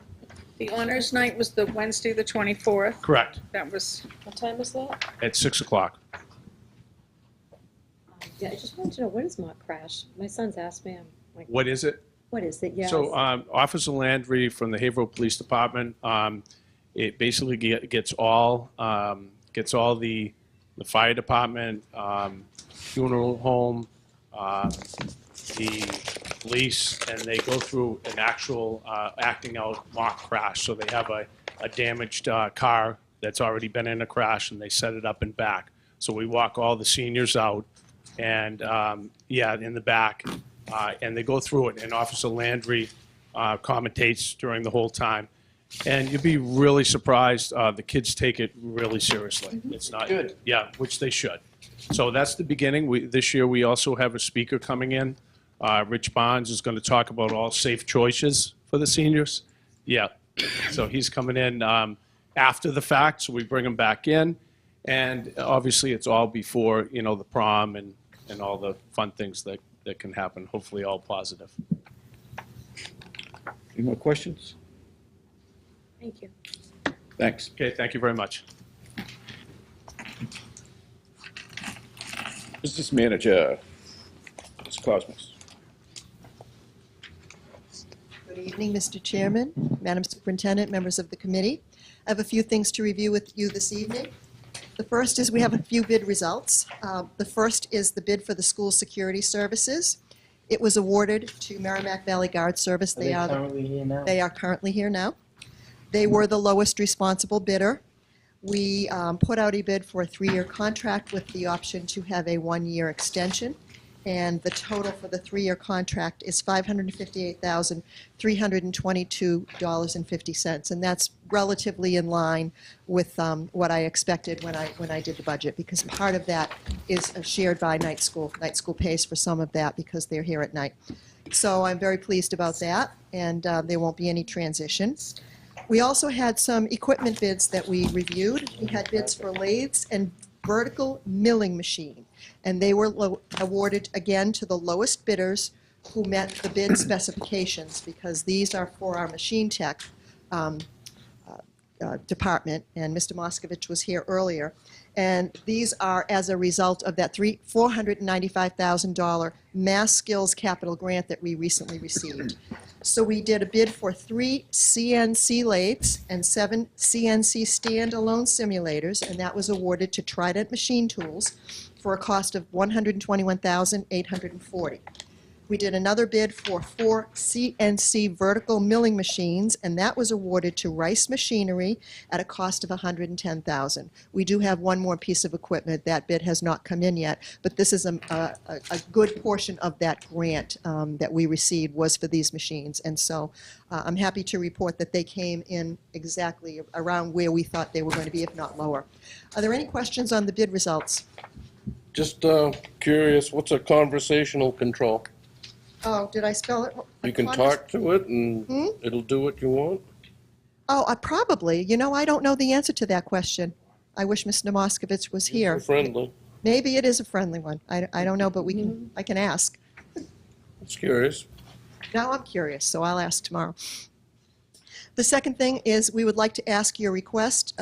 The honors night was the Wednesday, the 24th. Correct, That was, What time is that? at 6 o'clock. Yeah, I just wanted to know, what is mock crash? My son's asked me, I'm like, What is it? what is it? Yes. So Officer Landry from the Haverhill Police Department, it basically gets all the fire department, funeral home, the police, and they go through an actual acting out mock crash. So they have a damaged car that's already been in a crash, and they set it up and back. So we walk all the seniors out, and in the back, and they go through it. And Officer Landry commentates during the whole time. And you'd be really surprised. The kids take it really seriously. It's not Good. Yeah, which they should. So that's the beginning. This year we also have a speaker coming in. Rich Bonds is going to talk about all safe choices for the seniors. Yeah, so he's coming in after the fact, so we bring him back in. And obviously it's all before, the prom and all the fun things that can happen, hopefully all positive. Any more questions? Thank you. Thanks. Okay, thank you very much. Business Manager, Ms. Cosmos. Good evening, Mr. Chairman, Madam Superintendent, members of the committee. I have a few things to review with you this evening. The first is we have a few bid results. The first is the bid for the school security services. It was awarded to Merrimack Valley Guard Service. Are they currently here now? They are currently here now. They were the lowest responsible bidder. We put out a bid for a 3-year contract with the option to have a 1-year extension. And the total for the 3-year contract is $558,322.50. And that's relatively in line with what I expected when I did the budget, because part of that is shared by night school. Night school pays for some of that because they're here at night. So I'm very pleased about that, and there won't be any transition. We also had some equipment bids that we reviewed. We had bids for lathes and vertical milling machine, and they were awarded again to the lowest bidders who met the bid specifications, because these are for our machine tech department, and Mr. Moskovich was here earlier. And these are as a result of that $495,000 Mass Skills Capital Grant that we recently received. So we did a bid for 3 CNC lathes and 7 CNC standalone simulators, and that was awarded to Trident Machine Tools for a cost of $121,840. We did another bid for 4 CNC vertical milling machines, and that was awarded to Rice Machinery at a cost of $110,000. We do have one more piece of equipment. That bid has not come in yet, but this is a good portion of that grant that we received was for these machines. And so I'm happy to report that they came in exactly around where we thought they were going to be, if not lower. Are there any questions on the bid results? Just curious, what's a conversational control? Oh, did I spell it? You can talk to it and it'll do what you want? Oh, probably. You know, I don't know the answer to that question. I wish Mr. Moskovich was here. Friendly. Maybe it is a friendly one. I don't know, but I can ask. It's curious. Now I'm curious, so I'll ask tomorrow. The second thing is we would like to ask your request,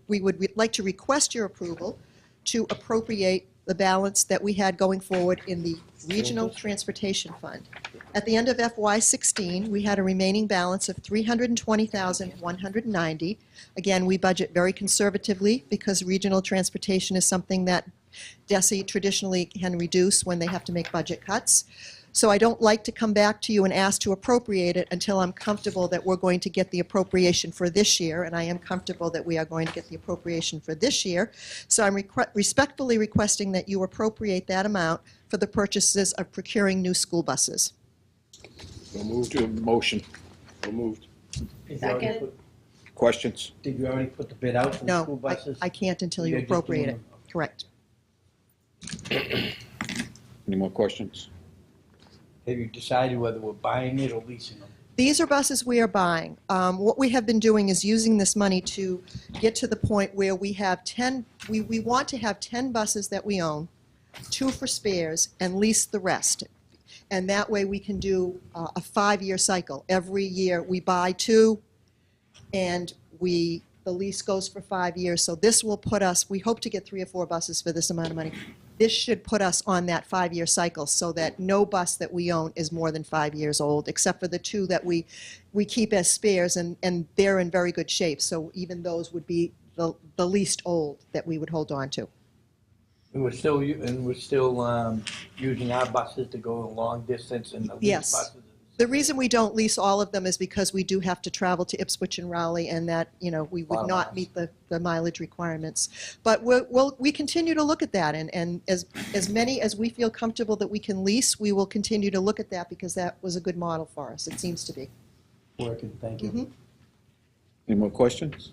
we would like to request your approval to appropriate the balance that we had going forward in the Regional Transportation Fund. At the end of FY16, we had a remaining balance of $320,190. Again, we budget very conservatively because regional transportation is something that DESE traditionally can reduce when they have to make budget cuts. So I don't like to come back to you and ask to appropriate it until I'm comfortable that we're going to get the appropriation for this year, and I am comfortable that we are going to get the appropriation for this year. So I'm respectfully requesting that you appropriate that amount for the purchases of procuring new school buses. So moved to motion. So moved. Second. Questions? Did you already put the bid out for the school No, buses? I can't until you You're just appropriate doing it. Correct. Any more questions? Have you decided whether we're buying it or leasing them? These are buses we are buying. What we have been doing is using this money to get to the point where we have 10, we want to have 10 buses that we own, 2 for spares, and lease the rest. And that way we can do a 5-year cycle. Every year we buy 2, and the lease goes for 5 years. So this will put us, we hope to get 3 or 4 buses for this amount of money. This should put us on that 5-year cycle so that no bus that we own is more than 5 years old, except for the 2 that we keep as spares, and they're in very good shape. So even those would be the least old that we would hold on to. And we're still using our buses to go a long distance and the lease Yes. buses. The reason we don't lease all of them is because we do have to travel to Ipswich and Raleigh, and that, we would not meet the mileage requirements. But we continue to look at that, and as many as we feel comfortable that we can lease, we will continue to look at that because that was a good model for us. It seems to be. Working, thank you. Any more questions?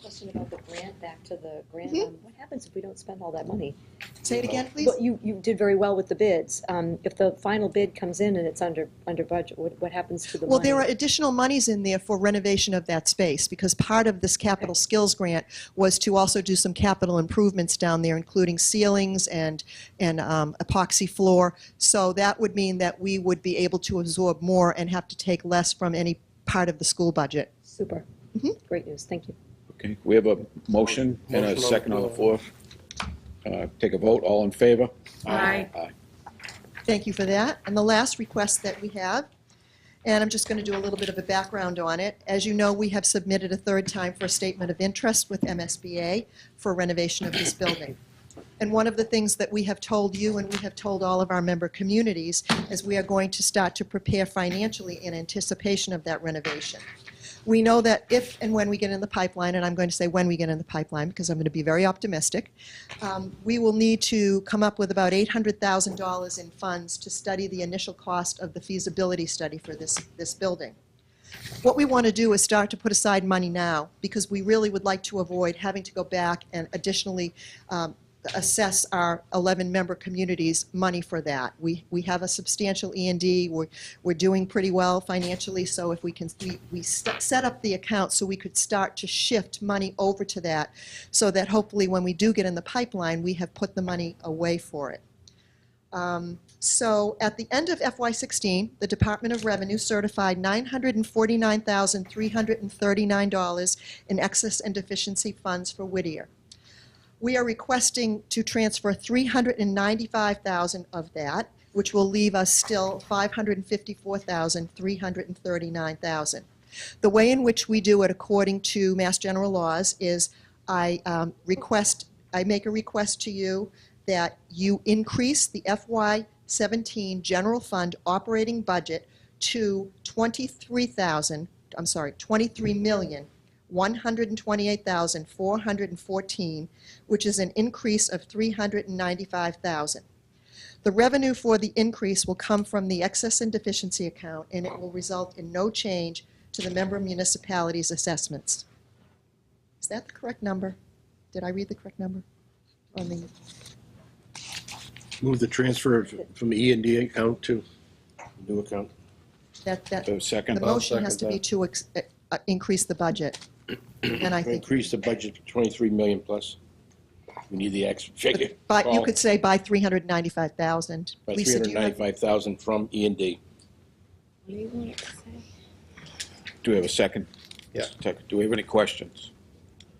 Question about the grant, back to the grant. What happens if we don't spend all that money? Say it again, please. Well, you did very well with the bids. If the final bid comes in and it's under budget, what happens to the Well, money? there are additional monies in there for renovation of that space, because part of this capital skills grant was to also do some capital improvements down there, including ceilings and epoxy floor. So that would mean that we would be able to absorb more and have to take less from any part of the school budget. Super. Great news. Thank you. Okay, we have a motion and a second on the floor. Take a vote. All in favor? Aye. Aye. Thank you for that. And the last request that we have, and I'm just going to do a little bit of a background on it. As you know, we have submitted a third time for a statement of interest with MSBA for renovation of this building. And one of the things that we have told you and we have told all of our member communities is we are going to start to prepare financially in anticipation of that renovation. We know that if and when we get in the pipeline, and I'm going to say when we get in the pipeline because I'm going to be very optimistic, we will need to come up with about $800,000 in funds to study the initial cost of the feasibility study for this building. What we want to do is start to put aside money now, because we really would like to avoid having to go back and additionally assess our 11 member communities money for that. We have a substantial E&D. We're doing pretty well financially, so if we can set up the account so we could start to shift money over to that, so that hopefully when we do get in the pipeline, we have put the money away for it. So at the end of FY16, the Department of Revenue certified $949,339 in excess and deficiency funds for Whittier. We are requesting to transfer $395,000 of that, which will leave us still $554,339,000. The way in which we do it according to Mass General laws is I make a request to you that you increase the FY17 general fund operating budget to $23,128,414, which is an increase of $395,000. The revenue for the increase will come from the excess and deficiency account, and it will result in no change to the member municipalities' assessments. Is that the correct number? Did I read the correct number on the? Move the transfer from E&D account to new account. Second. The motion has to be to increase the budget. And I think Increase the budget to 23 million plus. We need the extra figure. But you could say by 395,000. By Lisa, do you have? 395,000 from E&D. What do you want to say? Do we have a second? Yeah. Do we have any questions?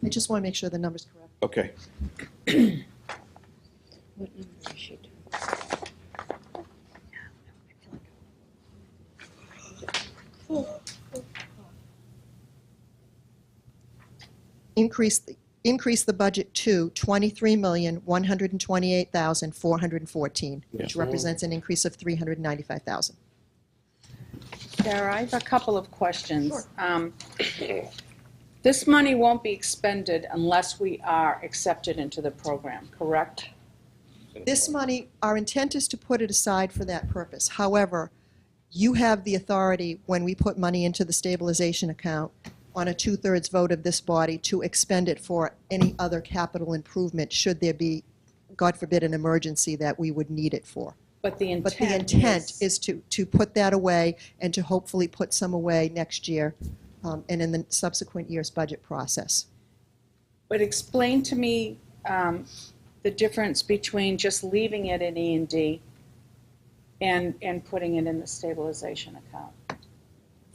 I just want to make sure the number's correct. Okay. What number is she doing? Increase the budget to $23,128,414, which Yes. represents an increase of $395,000. Sarah, I have a couple of questions. This money won't be expended unless we are accepted into the program, correct? This money, our intent is to put it aside for that purpose. However, you have the authority, when we put money into the stabilization account, on a 2/3 vote of this body, to expend it for any other capital improvement, should there be, God forbid, an emergency that we would need it for. But the But the intent is to put that away and to hopefully put some away next year and in the subsequent year's budget process. But explain to me the difference between just leaving it in E&D and putting it in the stabilization account.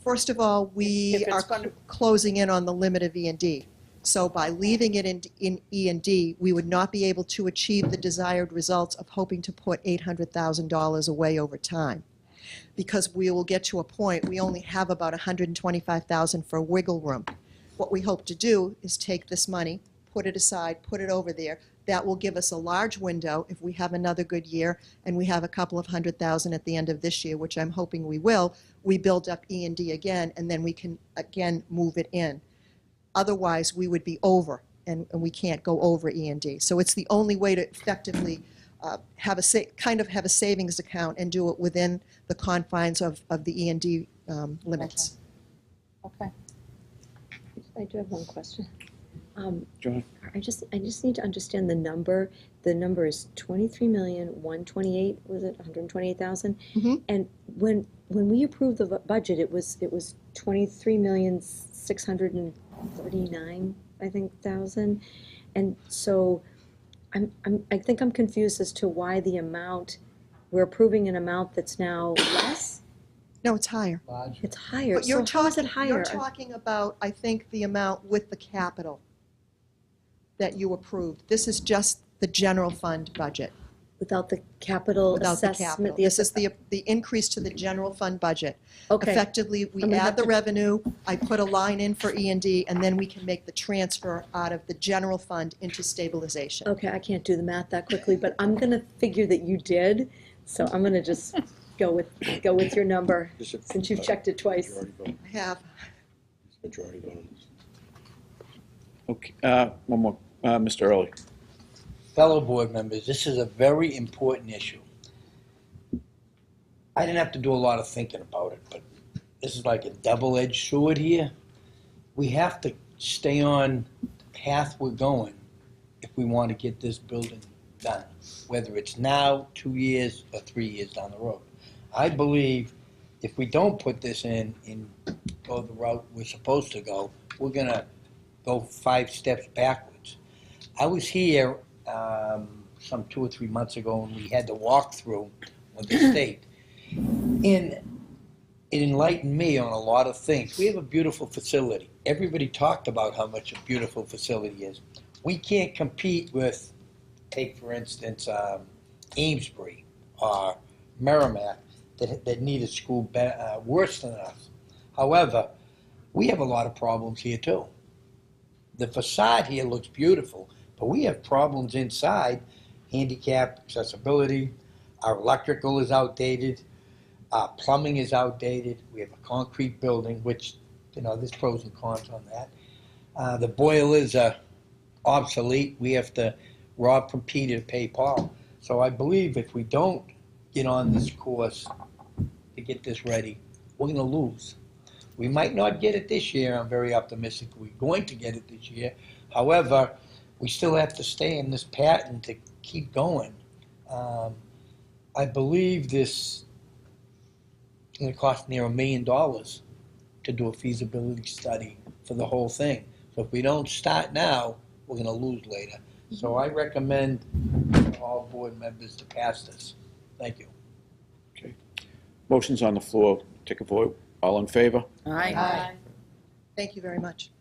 First of all, we If it's are gonna- closing in on the limit of E&D. So by leaving it in E&D, we would not be able to achieve the desired results of hoping to put $800,000 away over time. Because we will get to a point, we only have about $125,000 for wiggle room. What we hope to do is take this money, put it aside, put it over there. That will give us a large window if we have another good year and we have a couple of $100,000 at the end of this year, which I'm hoping we will. We build up E&D again, and then we can again move it in. Otherwise, we would be over, and we can't go over E&D. So it's the only way to effectively have a savings account and do it within the confines of the E&D limits. Okay. I do have one question. John? I just need to understand the number. The number is 23,128,000. Was it 128,000? Mhm. And when we approved the budget, it was 23,639,000, I think, thousand. And so I think I'm confused as to why the amount we're approving an amount that's now less. No, it's higher. It's higher. But you're So how is it talking, you're higher? talking about, I think, the amount with the capital that you approved. This is just the general fund budget. Without the capital Without the assessment. capital. This is the increase to the general fund budget. Okay. Effectively, we I'm gonna add have the to- revenue, I put a line in for E&D, and then we can make the transfer out of the general fund into stabilization. Okay, I can't do the math that quickly, but I'm gonna figure that you did, so I'm gonna just go with your number, since you've checked it twice. I have. Majority vote on this. Okay, one more, Mr. Early. Fellow board members, this is a very important issue. I didn't have to do a lot of thinking about it, but this is like a double-edged sword here. We have to stay on the path we're going if we want to get this building done, whether it's now, 2 years, or 3 years down the road. I believe if we don't put this in and go the route we're supposed to go, we're gonna go 5 steps backwards. I was here some 2 or 3 months ago, and we had the walkthrough with the state. And it enlightened me on a lot of things. We have a beautiful facility. Everybody talked about how much a beautiful facility is. we can't compete with, take for instance, Amesbury or Merrimack that need a school worse than us. However, we have a lot of problems here too. The facade here looks beautiful, but we have problems inside, handicap accessibility, our electrical is outdated, our plumbing is outdated, we have a concrete building, which, there's pros and cons on that. The boilers are obsolete, we have to rob from Peter to pay Paul. So I believe if we don't get on this course to get this ready, we're gonna lose. We might not get it this year, I'm very optimistic we're going to get it this year. However, we still have to stay in this pattern to keep going. I believe this is gonna cost near $1 million to do a feasibility study for the whole thing. So if we don't start now, we're gonna lose later. So I recommend all board members to pass this. Thank you. Okay. Motion's on the floor. Take a vote. All in favor? Aye. Thank you very much.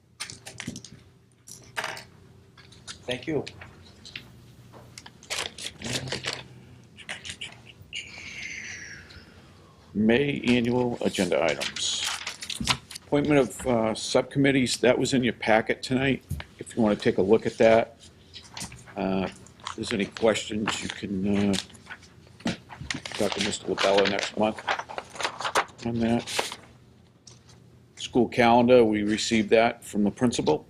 Thank you. May annual agenda items. Appointment of subcommittees, that was in your packet tonight. If you want to take a look at that. If there's any questions, you can talk to Mr. LaBella next month on that. School calendar, we received that from the principal.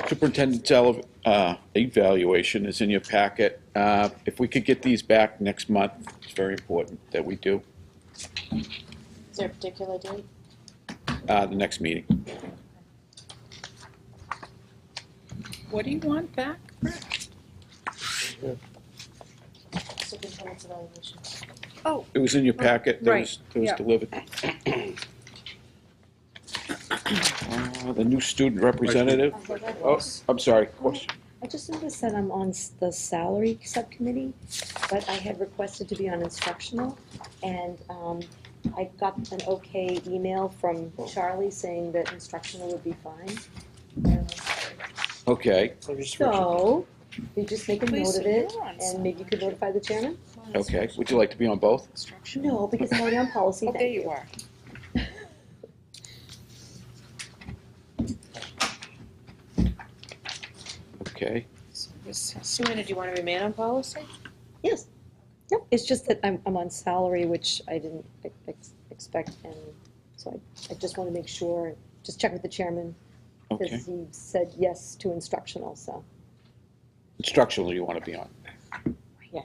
Superintendent's evaluation is in your packet. If we could get these back next month, it's very important that we do. Is there a particular date? The next meeting. What do you want back? Superintendent's evaluation. Oh. It was in your packet that Right, was yeah. delivered. The new student representative. Oh, I'm sorry, question. I just noticed that I'm on the salary subcommittee, but I had requested to be on instructional, and I got an okay email from Charlie saying that instructional would be fine. Okay, So, you just make a note Lisa, of it, you're on and maybe you could notify the chairman? okay. Would you like to be on both? No, because I'm already on policy, Oh, thank there you. you are. Okay. Suanna, do you want to remain on policy? Yes. Yep, it's just that I'm on salary, which I didn't expect, and so I just want to make sure, just check with the chairman, Okay. because he said yes to instructional, so, Instructional you want to be on. yeah,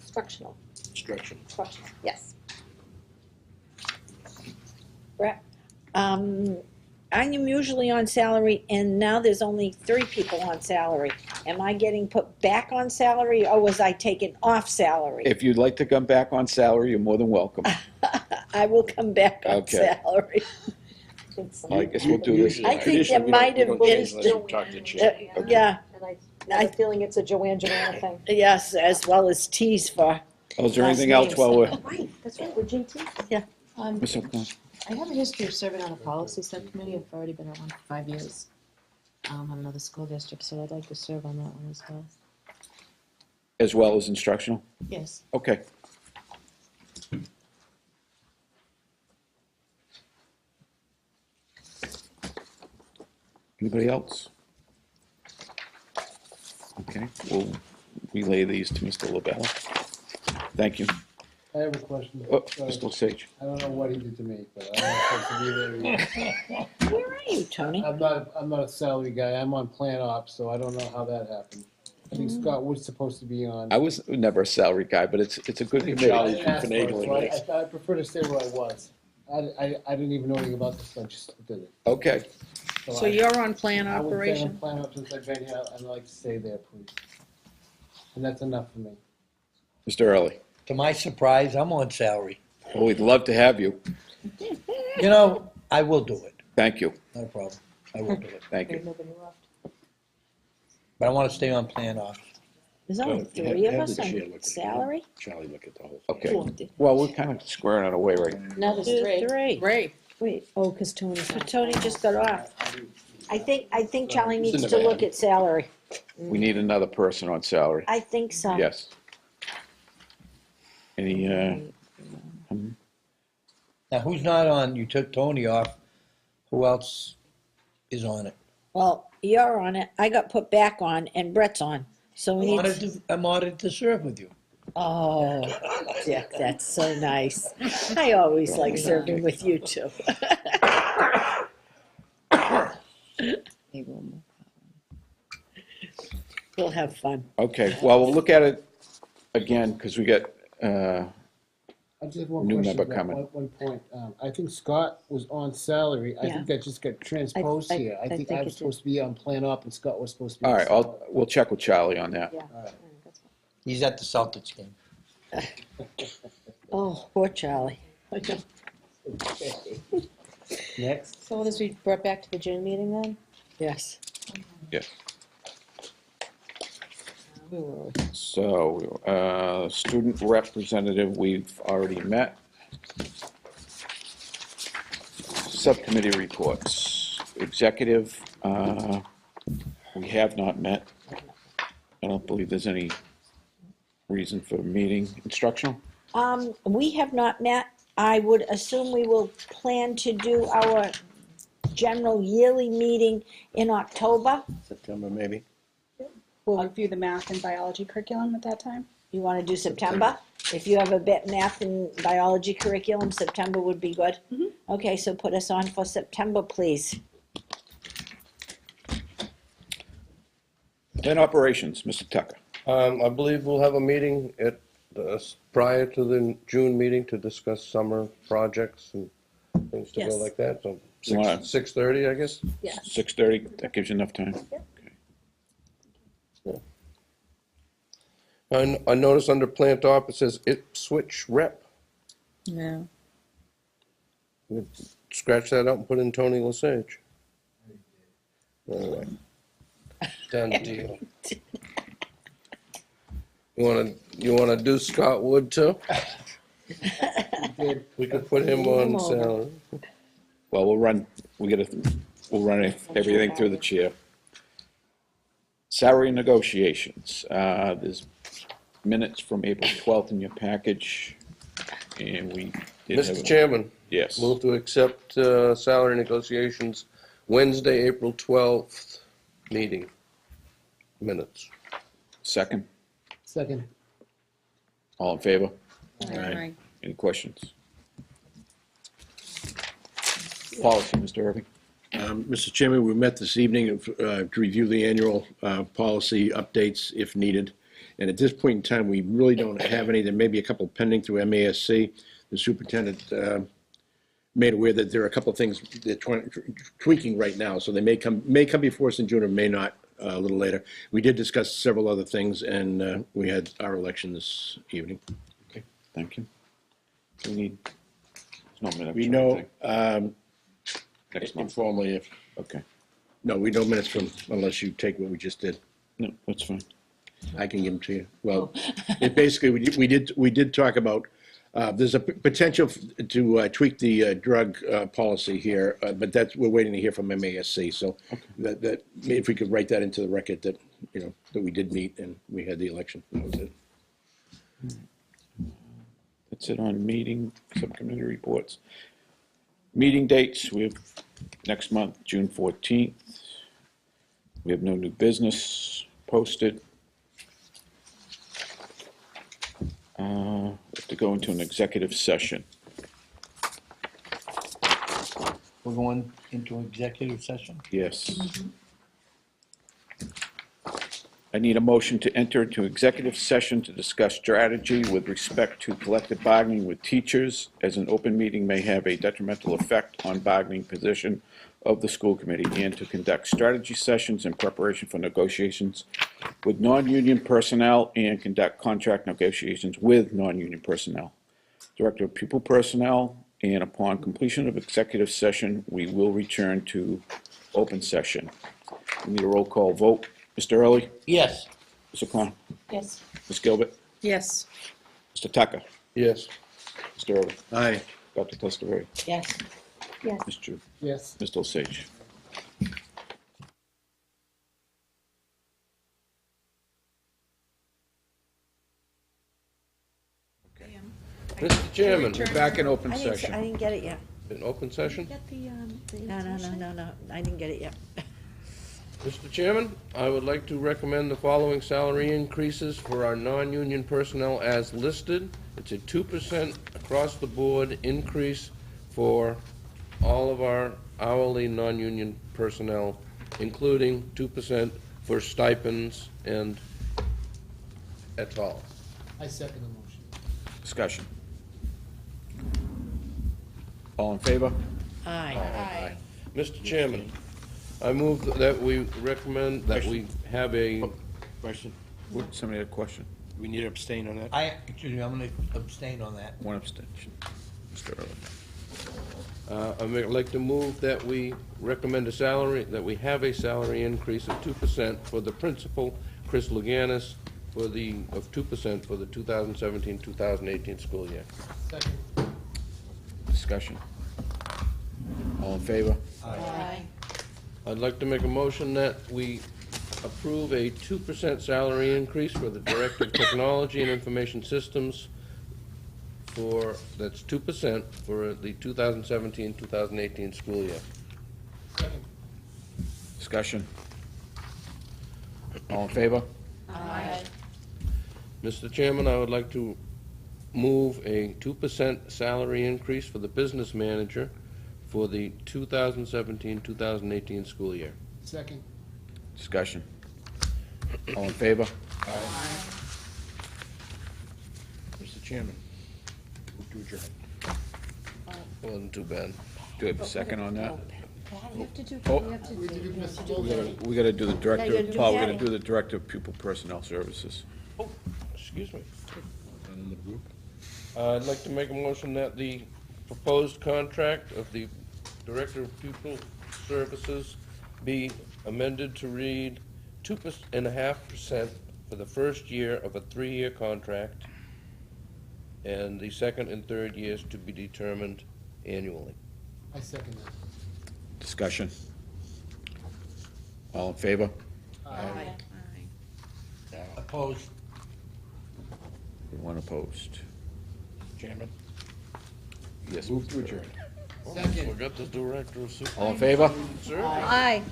instructional, Instructional. yes. Brett, I'm usually on salary, and now there's only 3 people on salary. Am I getting put back on salary, or was I taken off salary? If you'd like to come back on salary, you're more than welcome. I will come back on Okay. salary. I guess we'll do this. I think there might have been, yeah, And I have a feeling it's a Joanna thing. yes, as well as T's for. Oh, is there last anything else names. while we're, Right, that's right, we're JT. Yeah. Ms. O'Connor? I have a history of serving on a policy subcommittee. I've already been on one for 5 years on another school district, so I'd like to serve on that one as well. As well as instructional? Yes. Okay. Anybody else? Okay, we'll relay these to Mr. LaBella. Thank you. I have a question. Oh, Mr. Sage. I don't know what he did to me, but I'm not supposed to be there yet. Where are you, Tony? I'm not a salary guy. I'm on plan ops, so I don't know how that happened. I think Scott was supposed to be on. I was never a salary guy, but it's a good committee. I asked for it, so I prefer to stay where I was. I didn't even know anything about this, I just did it. Okay, So you're on plan I would stay operation? on plan ops since I've been here. I'd like to stay there, please. And that's enough for me. Mr. Early. To my surprise, I'm on salary. Well, we'd love to have you. You know, I will do it, Thank you. no problem. I will do it. Thank you. Nobody left. But I want to stay on plan ops. There's only 3 of us on salary? Charlie, look at the whole. Okay. Well, we're kind of squaring it away right now. Now there's 3. Three. Great. Wait, oh, because Tony's But on. Tony just got off. I think Charlie He's in needs the to look van. at salary. We need another person on salary. I think so. Yes. Any, Now, who's not on, you took Tony off, who else is on it? Well, you're on it. I got put back on, and Brett's on. So we need. I'm honored to serve with you. Oh, Dick, that's so nice. I always like serving with you too. We'll have fun. okay, well, we'll look at it again, because we got, I just have one New question, member Brett, coming. one point. I think Scott was on salary. I Yeah. think that just got transposed I here. I think think I it was did. supposed to be on plan op and Scott was supposed to be all on right, salary. we'll check with Charlie on that. Yeah. All right. He's at the Celtics game. Oh, poor Charlie. Next. So will this be brought back to the June meeting then? Yes. Yes. We were. So, student representative, we've already met. Subcommittee reports. Executive, we have not met. I don't believe there's any reason for meeting. Instructional? We have not met. I would assume we will plan to do our general yearly meeting in October. September, maybe. We'll review the math and biology curriculum at that time. You want to do September? If you have a bit math and biology curriculum, September would be good. Okay, so put us on for September, please. Then operations, Mr. Tucker. I believe we'll have a meeting at, prior to the June meeting to discuss summer projects and things to go Yes. like that, so You wanna- 6:30, I guess? Yeah. 6:30, that gives you enough time? I noticed under plant op, it says Ipswich rep. Yeah. Scratch that out and put in Tony Lesage. All right. Done deal. You wanna do Scott Wood too? We could put him on salary. Well, we'll run everything through the chair. Salary negotiations, there's minutes from April 12th in your package, and we did have. Mr. Chairman. Yes. Move to accept salary negotiations Wednesday, April 12th meeting minutes. Second, Second. all in favor? Aye. Any questions? Policy, Mr. Irving. Mr. Chairman, we met this evening to review the annual policy updates if needed. And at this point in time, we really don't have any. There may be a couple pending through MASC. The superintendent made aware that there are a couple of things they're tweaking right now. So they may come before us in June or may not a little later. We did discuss several other things, and we had our election this evening. Okay, thank you. We need, there's no minutes. We or know, anything. Next month. informally, if, Okay, no, we know minutes from, unless you take what we just did. no, that's fine. I can give them to you. Well, it basically, we did talk about, there's a potential to tweak the drug policy here, but we're waiting to hear from MASC. So that, if we could write that into the record that, that we did meet and we had the election. That was it. That's it on meeting, subcommittee reports. Meeting dates, we have next month, June 14th. We have no new business posted. We have to go into an executive session. We're going into executive session? Yes. I need a motion to enter into executive session to discuss strategy with respect to collective bargaining with teachers, as an open meeting may have a detrimental effect on bargaining position of the school committee, and to conduct strategy sessions in preparation for negotiations with non-union personnel and conduct contract negotiations with non-union personnel. Director of Pupil Personnel, and upon completion of executive session, we will return to open session. We need a roll call vote. Mr. Early? Yes. Mr. Klein? Yes. Ms. Gilbert? Yes. Mr. Tucker? Yes. Mr. Early? Aye. Dr. Testaverde? Yes. Yes. Ms. Chu? Yes. Mr. Osage? Mr. Chairman, We're back in open I session. didn't get it yet. in open session. Get the No, I didn't get it yet. Mr. Chairman, I would like to recommend the following salary increases for our non-union personnel as listed. It's a 2% across-the-board increase for all of our hourly non-union personnel, including 2% for stipends and et al. I second the motion. Discussion. All in favor? Aye. Mr. Chairman, I move that we recommend that we have a... Question? Somebody had a question? We need to abstain on that? Excuse me, I'm gonna abstain on that. One abstention. Mr. Early. I'd like to move that we recommend a salary, that we have a salary increase of 2% for the principal, Chris Luganis, of 2% for the 2017-2018 school year. Second. Discussion. All in favor? Aye. I'd like to make a motion that we approve a 2% salary increase for the Director of Technology and Information Systems that's 2% for the 2017-2018 school year. Second. Discussion. All in favor? Aye. Mr. Chairman, I would like to move a 2% salary increase for the business manager for the 2017-2018 school year. Second. Discussion. All in favor? Mr. Chairman, move to adjourn. Wasn't too bad. Do we have a second on that? We have to do, Oh. we have to We did do. Mr. We gotta do the Yeah, director, you gotta do Paul, we that. gotta do the director of pupil personnel services. Oh, excuse me. And the group? I'd like to make a motion that the proposed contract of the Director of Pupil Services be amended to read 2.5% for the first year of a 3-year contract, and the second and third years to be determined annually. I second that. Discussion. All in favor? Aye. Opposed? One opposed. Chairman, Yes. move to adjourn. We got the Director of Super. All in favor? Sir? Aye.